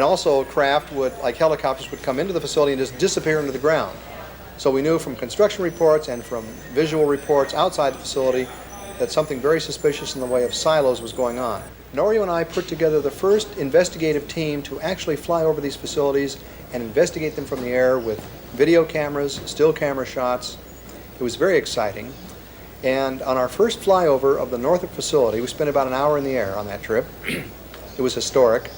also craft would, like helicopters, would come into the facility and just disappear into the ground. So we knew from construction reports and from visual reports outside the facility that something very suspicious in the way of silos was going on. Norio and I put together the first investigative team to actually fly over these facilities and investigate them from the air with video cameras, still camera shots. It was very exciting. And on our first flyover of the Northrop facility, we spent about an hour in the air on that trip. It was historic.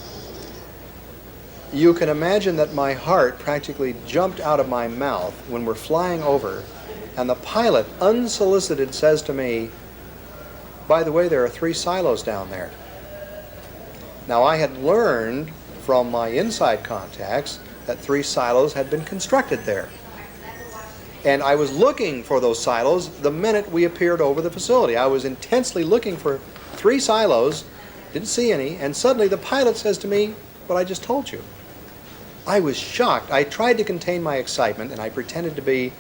You can imagine that my heart practically jumped out of my mouth when we're flying over, and the pilot, unsolicited, says to me, "By the way, there are 3 silos down there." Now, I had learned from my inside contacts that 3 silos had been constructed there. And I was looking for those silos the minute we appeared over the facility. I was intensely looking for 3 silos, didn't see any, and suddenly the pilot says to me, "What I just told you." I was shocked. I tried to contain my excitement, and I pretended to be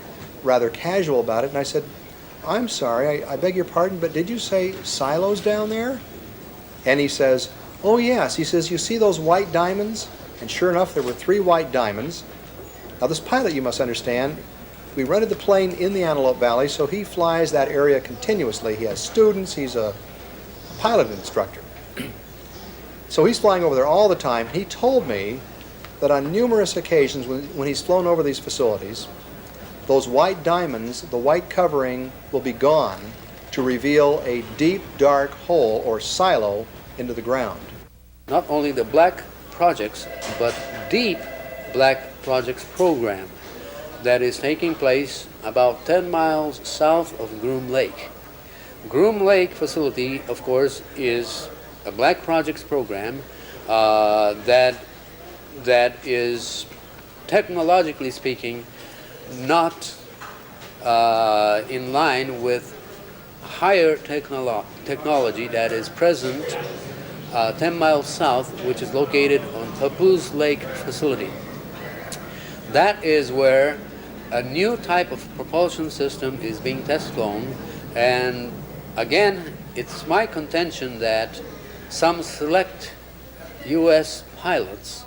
rather casual about it, and I said, "I'm sorry, I beg your pardon, but did you say silos down there?" And he says, "Oh yes." He says, "You see those white diamonds?" And sure enough, there were 3 white diamonds. Now this pilot, you must understand, we rented the plane in the Antelope Valley, so he flies that area continuously. He has students, he's a pilot instructor. So he's flying over there all the time. He told me that on numerous occasions when he's flown over these facilities, those white diamonds, the white covering, will be gone to reveal a deep, dark hole or silo into the ground. Not only the black projects, but deep black projects program that is taking place about 10 miles south of Groom Lake. Groom Lake facility, of course, is a black projects program that is, technologically speaking, not in line with higher technology that is present 10 miles south, which is located on Papoose Lake facility. That is where a new type of propulsion system is being test flown, and again, it's my contention that some select U.S. pilots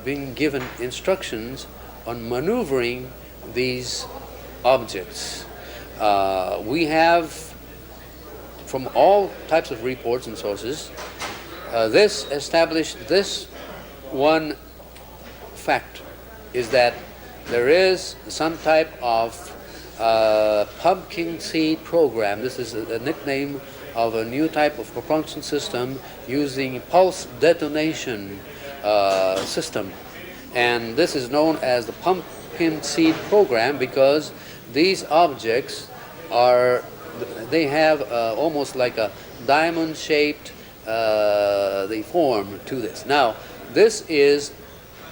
being given instructions on maneuvering these objects. We have, from all types of reports and sources, this established this one fact, is that there is some type of pumpkin seed program. This is a nickname of a new type of propulsion system using pulse detonation system. And this is known as the pumpkin seed program because these objects they have almost like a diamond-shaped the form to this. Now, this is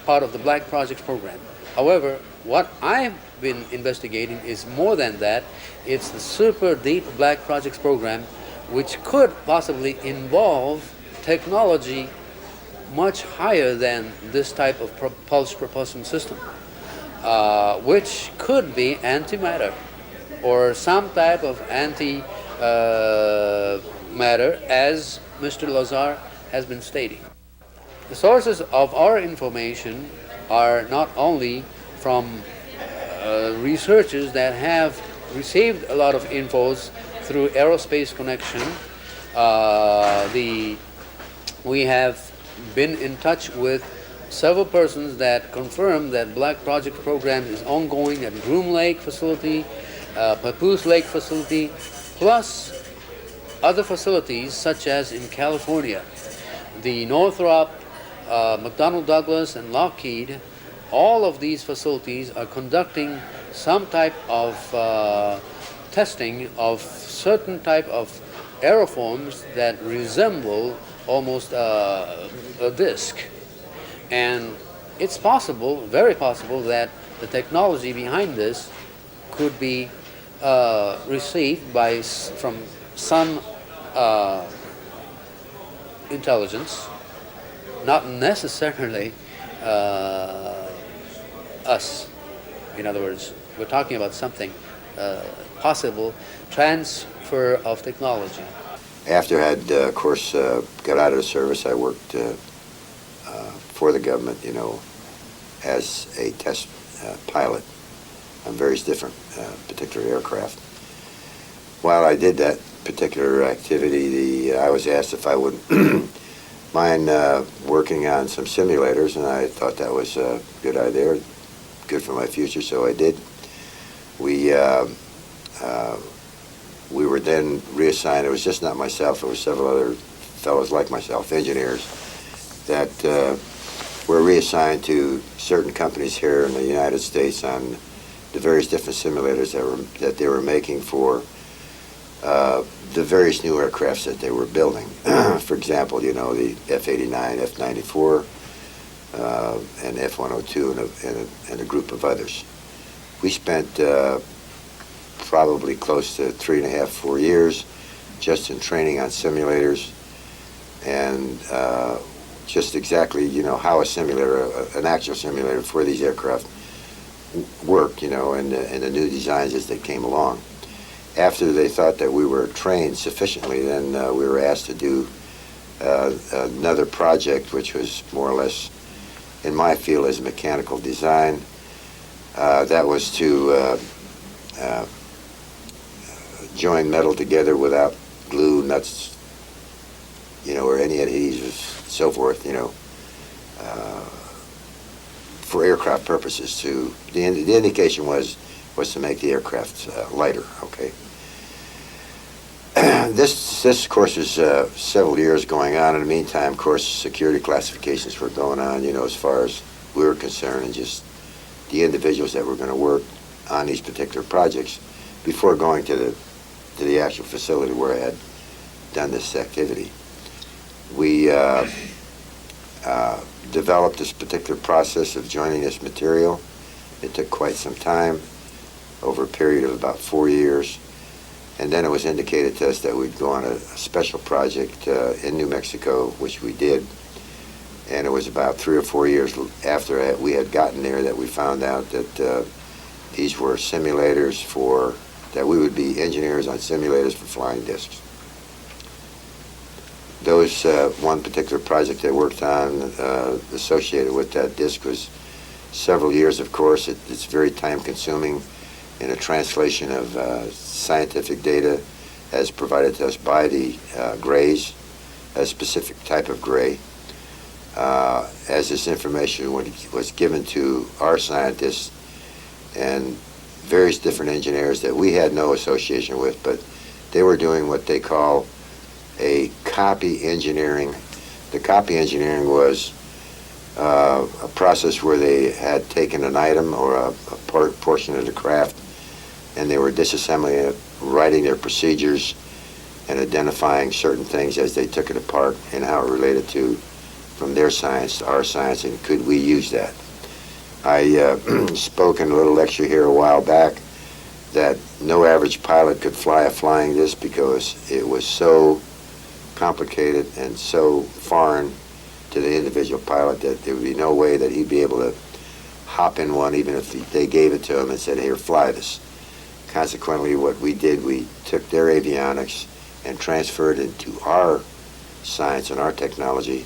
part of the Black Projects program. However, what I've been investigating is more than that. It's the Super Deep Black Projects program, which could possibly involve technology much higher than this type of pulse propulsion system, which could be antimatter or some type of anti-matter, as Mr. Lazar has been stating. The sources of our information are not only from researchers that have received a lot of infos through Aerospace Connection. We have been in touch with several persons that confirm that Black Project program is ongoing at Groom Lake facility, Papoose Lake facility, plus other facilities such as in California. The Northrop, McDonnell Douglas, and Lockheed, all of these facilities are conducting some type of testing of certain type of aeroforms that resemble almost a disc. And it's possible, very possible, that the technology behind this could be received from some intelligence, not necessarily us. In other words, we're talking about something possible transfer of technology. After I had, of course, got out of the service, I worked for the government, as a test pilot on various different particular aircraft. While I did that particular activity, I was asked if I would mind working on some simulators, and I thought that was a good idea, good for my future, so I did. We were then reassigned. It was just not myself, it was several other fellows like myself, engineers, that were reassigned to certain companies here in the United States on the various different simulators that they were making for the various new aircrafts that they were building. For example, the F-89, F-94, and F-102, and a group of others. We spent probably close to 3.5, 4 years just in training on simulators and just exactly, how a simulator, an actual simulator for these aircraft worked, and the new designs as they came along. After they thought that we were trained sufficiently, then we were asked to do another project, which was more or less in my field as mechanical design. That was to join metal together without glue, nuts, or any adhesives, so forth, for aircraft purposes. The indication was to make the aircraft lighter. Okay. This of course was several years going on. In the meantime, of course, security classifications were going on, as far as we were concerned, and just the individuals that were going to work on these particular projects before going to the actual facility where I had done this activity. We developed this particular process of joining this material. It took quite some time, over a period of about 4 years. And then it was indicated to us that we'd go on a special project in New Mexico, which we did. And it was about 3 or 4 years after we had gotten there that we found out that these were simulators that we would be engineers on simulators for flying discs. Those one particular project I worked on associated with that disc was several years, of course. It's very time-consuming in a translation of scientific data as provided to us by the grays, a specific type of gray. As this information was given to our scientists and various different engineers that we had no association with, but they were doing what they call a copy engineering. The copy engineering was a process where they had taken an item or a portion of the craft and they were disassembling it, writing their procedures and identifying certain things as they took it apart and how it related to from their science to our science, and could we use that. I spoke in a little lecture here a while back that no average pilot could fly a flying disc because it was so complicated and so foreign to the individual pilot that there would be no way that he'd be able to hop in one even if they gave it to him and said, here, fly this. Consequently, what we did, we took their avionics and transferred it to our science and our technology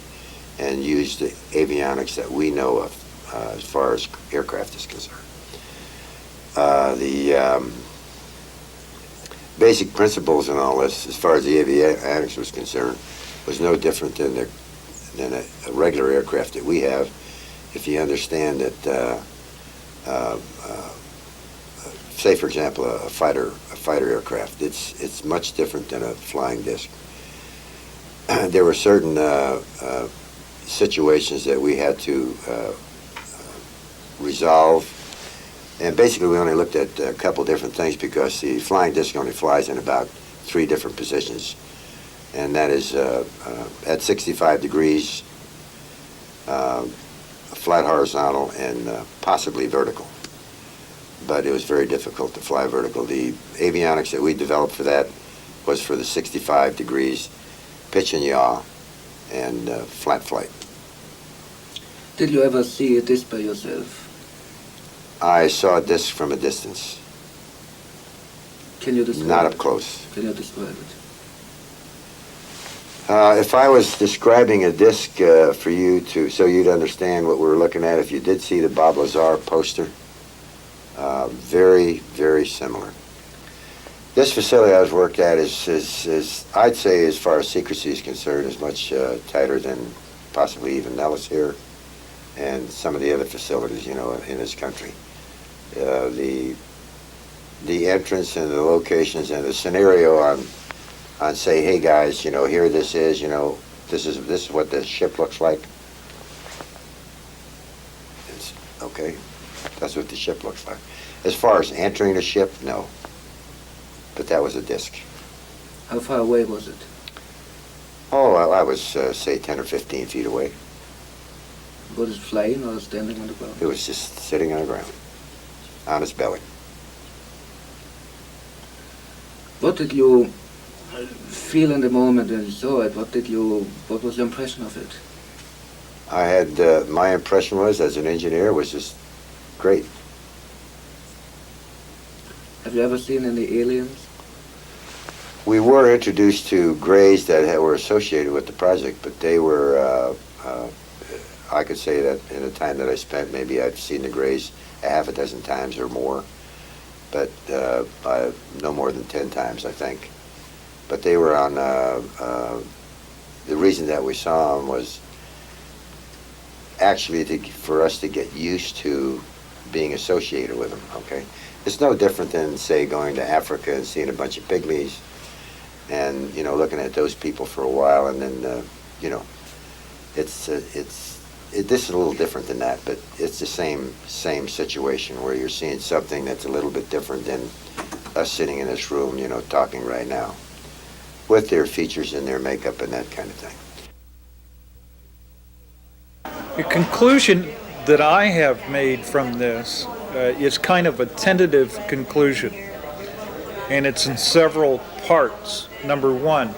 and used the avionics that we know of as far as aircraft is concerned. The basic principles in all this, as far as the avionics was concerned, was no different than a regular aircraft that we have. If you understand that, say for example, a fighter aircraft, it's much different than a flying disc. There were certain situations that we had to resolve, and basically we only looked at a couple different things because the flying disc only flies in about 3 different positions, and that is at 65 degrees, flat horizontal, and possibly vertical. But it was very difficult to fly vertical. The avionics that we developed for that was for the 65 degrees, pitch and yaw, and flat flight. Did you ever see a disc by yourself? I saw a disc from a distance. Can you describe Not it? up close. Can you describe it? If I was describing a disc for you so you'd understand what we were looking at, if you did see the Bob Lazar poster, very, very similar. This facility I was worked at is I'd say, as far as secrecy is concerned, is much tighter than possibly even Nellis here and some of the other facilities, in this country. The entrance and the locations and the scenario on say, hey guys, here this is, this is what the ship looks like. It's okay. That's what the ship looks like. As far as entering the ship, no. But that was a disc. How far away was it? Oh, I was, say, 10 or 15 feet away. Was it flying or standing on the ground? It was just sitting on the ground, on its belly. What did you feel in the moment when you saw it? What was your impression of it? I had, my impression was, as an engineer, was just great. Have you ever seen any aliens? We were introduced to grays that were associated with the project, but they were, I could say that in the time that I spent, maybe I've seen the grays a half a dozen times or more, but no more than 10 times, I think. But they were on, the reason that we saw them was actually for us to get used to being associated with them, okay? It's no different than, say, going to Africa and seeing a bunch of pygmies and, looking at those people for a while, and then, this is a little different than that, but it's the same situation where you're seeing something that's a little bit different than us sitting in this room, talking right now, with their features and their makeup and that kind of thing. The conclusion that I have made from this is kind of a tentative conclusion, and it's in several parts. Number one,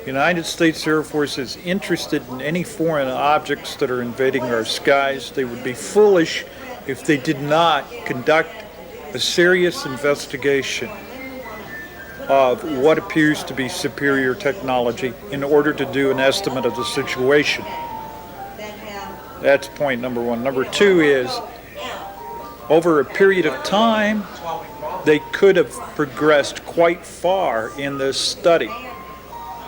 the United States Air Force is interested in any foreign objects that are invading our skies. They would be foolish if they did not conduct a serious investigation. of what appears to be superior technology in order to do an estimate of the situation. That's point number one. Number two is, over a period of time, they could have progressed quite far in this study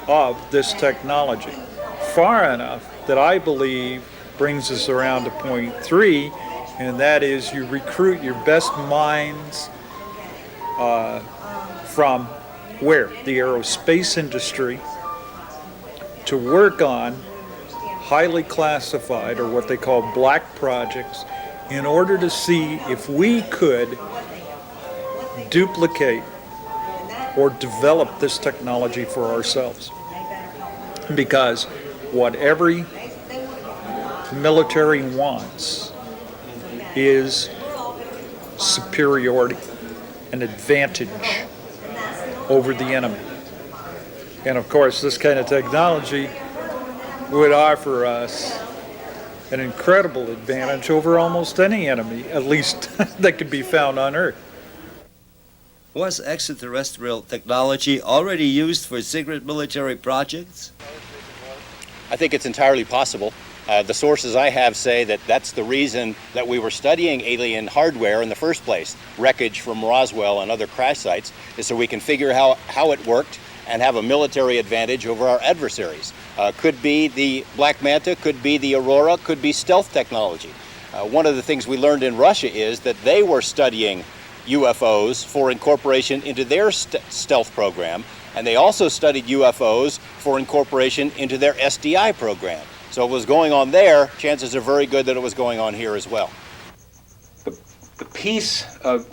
of this technology. Far enough that I believe brings us around to point three, and that is you recruit your best minds from where? The aerospace industry to work on highly classified, or what they call black projects, in order to see if we could duplicate or develop this technology for ourselves. Because what every military wants is superiority, an advantage over the enemy. And of course, this kind of technology would offer us an incredible advantage over almost any enemy, at least that could be found on Earth. Was extraterrestrial technology already used for secret military projects? I think it's entirely possible. The sources I have say that that's the reason that we were studying alien hardware in the first place. Wreckage from Roswell and other crash sites is so we can figure how it worked and have a military advantage over our adversaries. Could be the Black Manta, could be the Aurora, could be stealth technology. One of the things we learned in Russia is that they were studying UFOs for incorporation into their stealth program, and they also studied UFOs for incorporation into their SDI program. So if it was going on there, chances are very good that it was going on here as well. The piece of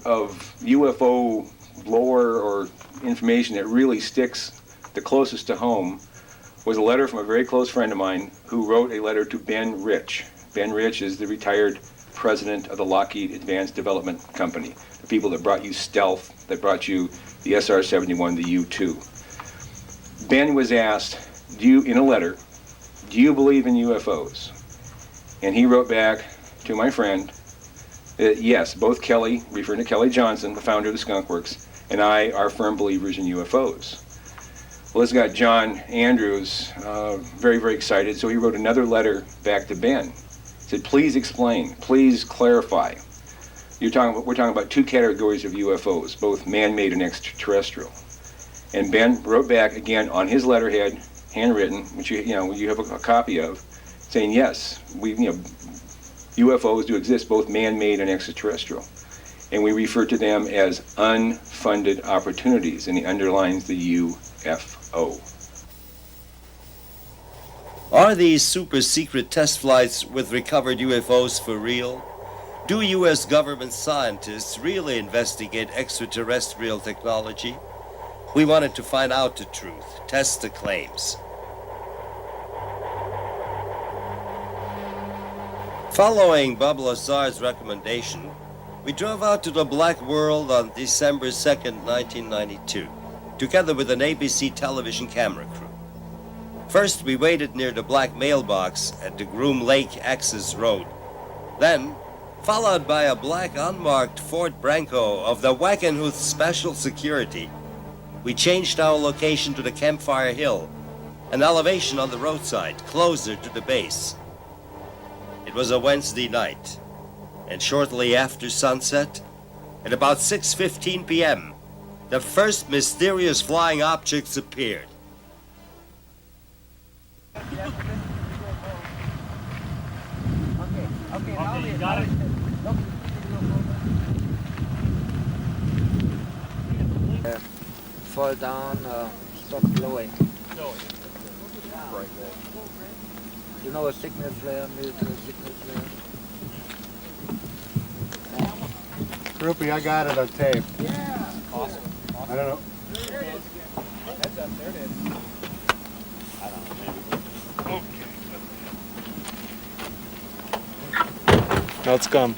UFO lore or information that really sticks the closest to home was a letter from a very close friend of mine who wrote a letter to Ben Rich. Ben Rich is the retired president of the Lockheed Advanced Development Company, the people that brought you stealth, that brought you the SR-71, the U-2. Ben was asked, in a letter, do you believe in UFOs? And he wrote back to my friend that yes, both Kelly, referring to Kelly Johnson, the founder of the Skunk Works, and I are firm believers in UFOs. Well, this got John Andrews very, very excited, so he wrote another letter back to Ben. He said, please explain, please clarify. We're talking about two categories of UFOs, both man-made and extraterrestrial. And Ben wrote back again on his letterhead, handwritten, which you have a copy of, saying yes, UFOs do exist, both man-made and extraterrestrial, and we refer to them as unfunded opportunities, and he underlines the UFO. Are these super secret test flights with recovered UFOs for real? Do U.S. government scientists really investigate extraterrestrial technology? We wanted to find out the truth, test the claims. Following Bob Lazar's recommendation, we drove out to the Black World on December 2nd, 1992, together with an ABC television camera crew. First, we waited near the black mailbox at the Groom Lake access road. Then, followed by a black unmarked Ford Bronco of the Wackenhooth Special Security, we changed our location to the Campfire Hill, an elevation on the roadside closer to the base. It was a Wednesday night, and shortly after sunset, at about 6:15 p.m., the first mysterious flying objects appeared. Okay, you got it? Fall down, stop blowing. You know a signal flare, military signal flare? Groupie, I got it on tape. Yeah. Awesome. I don't know. There it is. Heads up, there it is. I don't know, maybe. Now it's gone.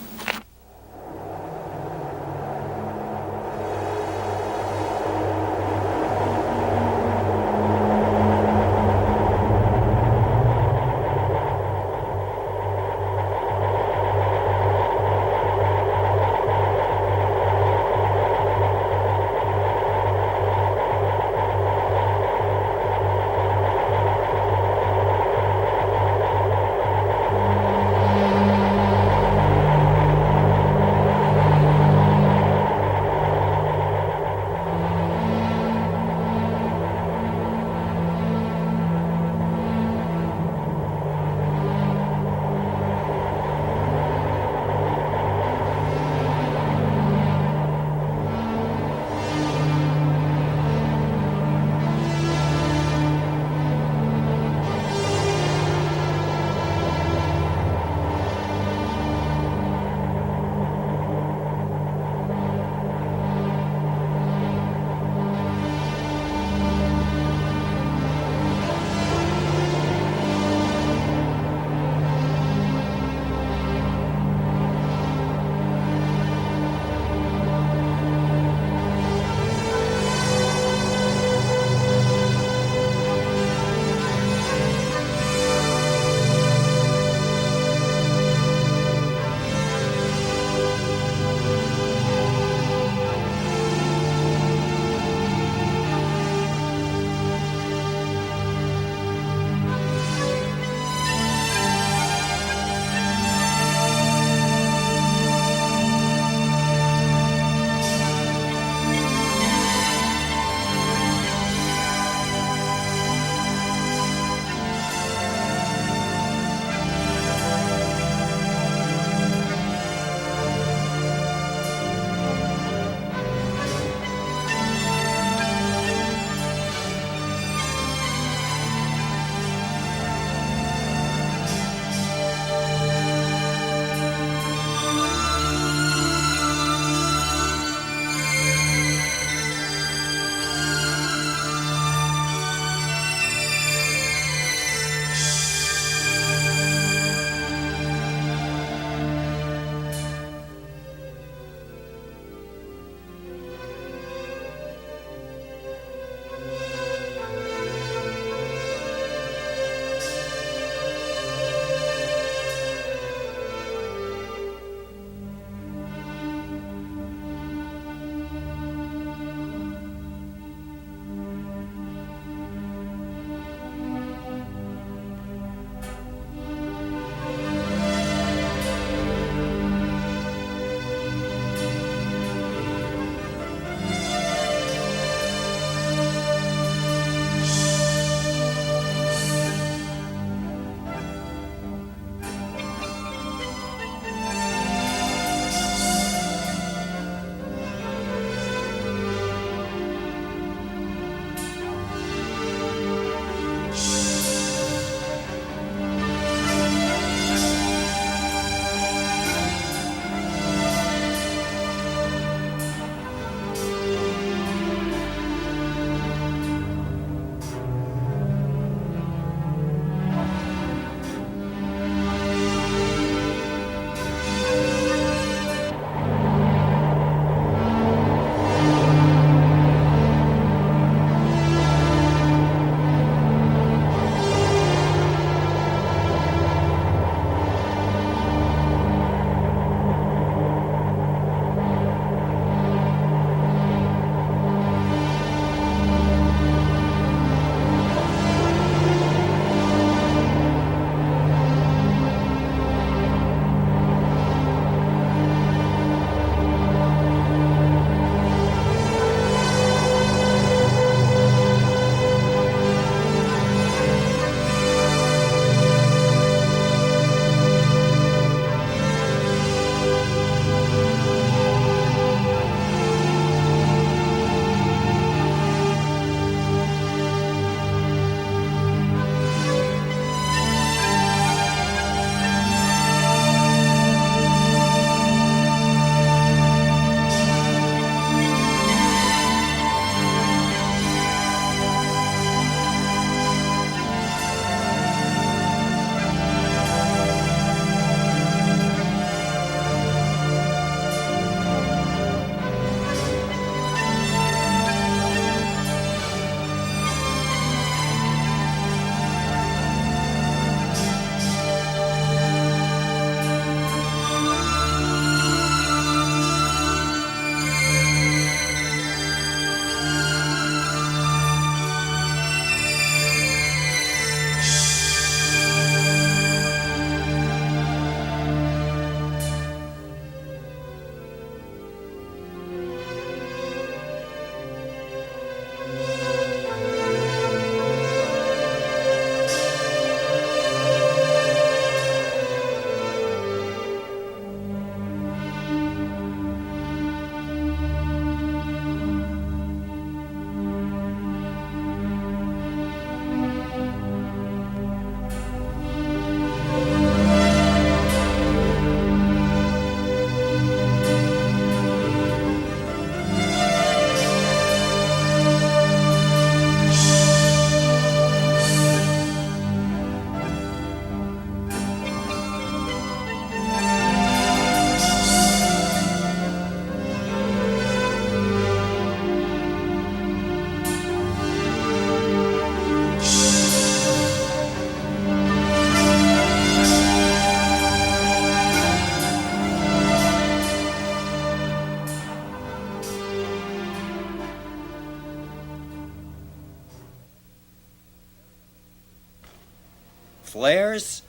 Flares?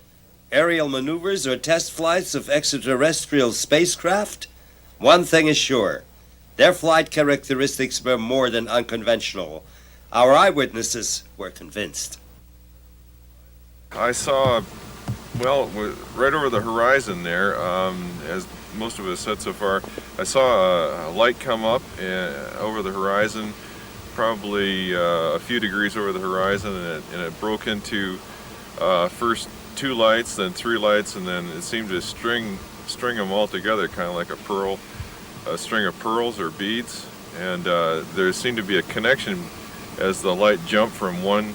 Aerial maneuvers or test flights of extraterrestrial spacecraft? One thing is sure. Their flight characteristics were more than unconventional. Our eyewitnesses were convinced. I saw, well, right over the horizon there, as most of us said so far, I saw a light come up over the horizon, probably a few degrees over the horizon, and it broke into first 2 lights, then 3 lights, and then it seemed to string them all together, kind of like a string of pearls or beads. And there seemed to be a connection as the light jumped from one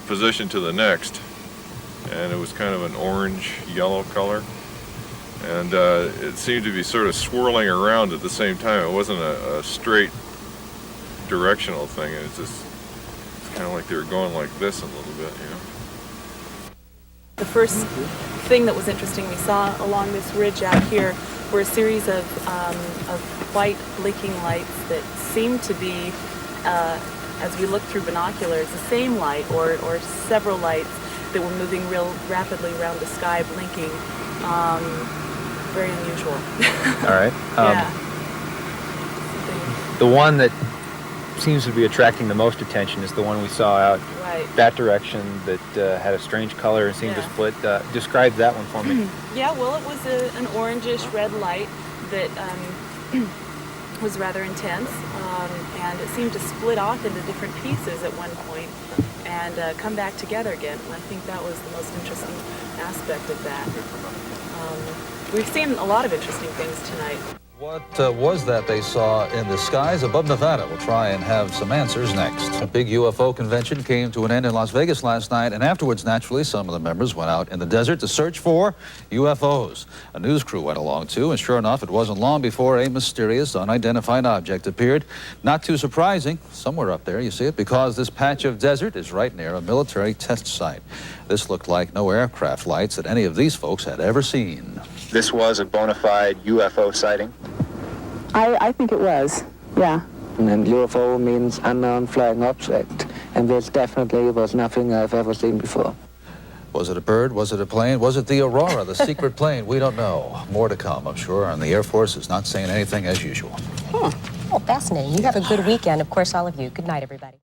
position to the next. And it was kind of an orange-yellow color. And it seemed to be sort of swirling around at the same time. It wasn't a straight directional thing. It's kind of like they were going like this a little bit, you know. The first thing that was interesting we saw along this ridge out here were a series of white blinking lights that seemed to be, as we looked through binoculars, the same light or several lights that were moving real rapidly around the sky, blinking. Very unusual. All right. Yeah. The one that seems to be attracting the most attention is the one we saw out that direction that had a strange color and seemed to split. Describe that one for me. Yeah, well, it was an orangish red light that was rather intense, and it seemed to split off into different pieces at one point and come back together again. And I think that was the most interesting aspect of that. We've seen a lot of interesting things tonight. What was that they saw in the skies above Nevada? We'll try and have some answers next. A big UFO convention came to an end in Las Vegas last night, and afterwards, naturally, some of the members went out in the desert to search for UFOs. A news crew went along, too, and sure enough, it wasn't long before a mysterious, unidentified object appeared. Not too surprising, somewhere up there, you see it, because this patch of desert is right near a military test site. This looked like no aircraft lights that any of these folks had ever seen. This was a bona fide UFO sighting? I think it was, yeah. And UFO means unknown flying object, and this definitely was nothing I've ever seen before. Was it a bird? Was it a plane? Was it the Aurora, the secret plane? We don't know. More to come, I'm sure, and the Air Force is not saying anything as usual. Well, fascinating. You have a good weekend, of course, all of you. Good night, everybody.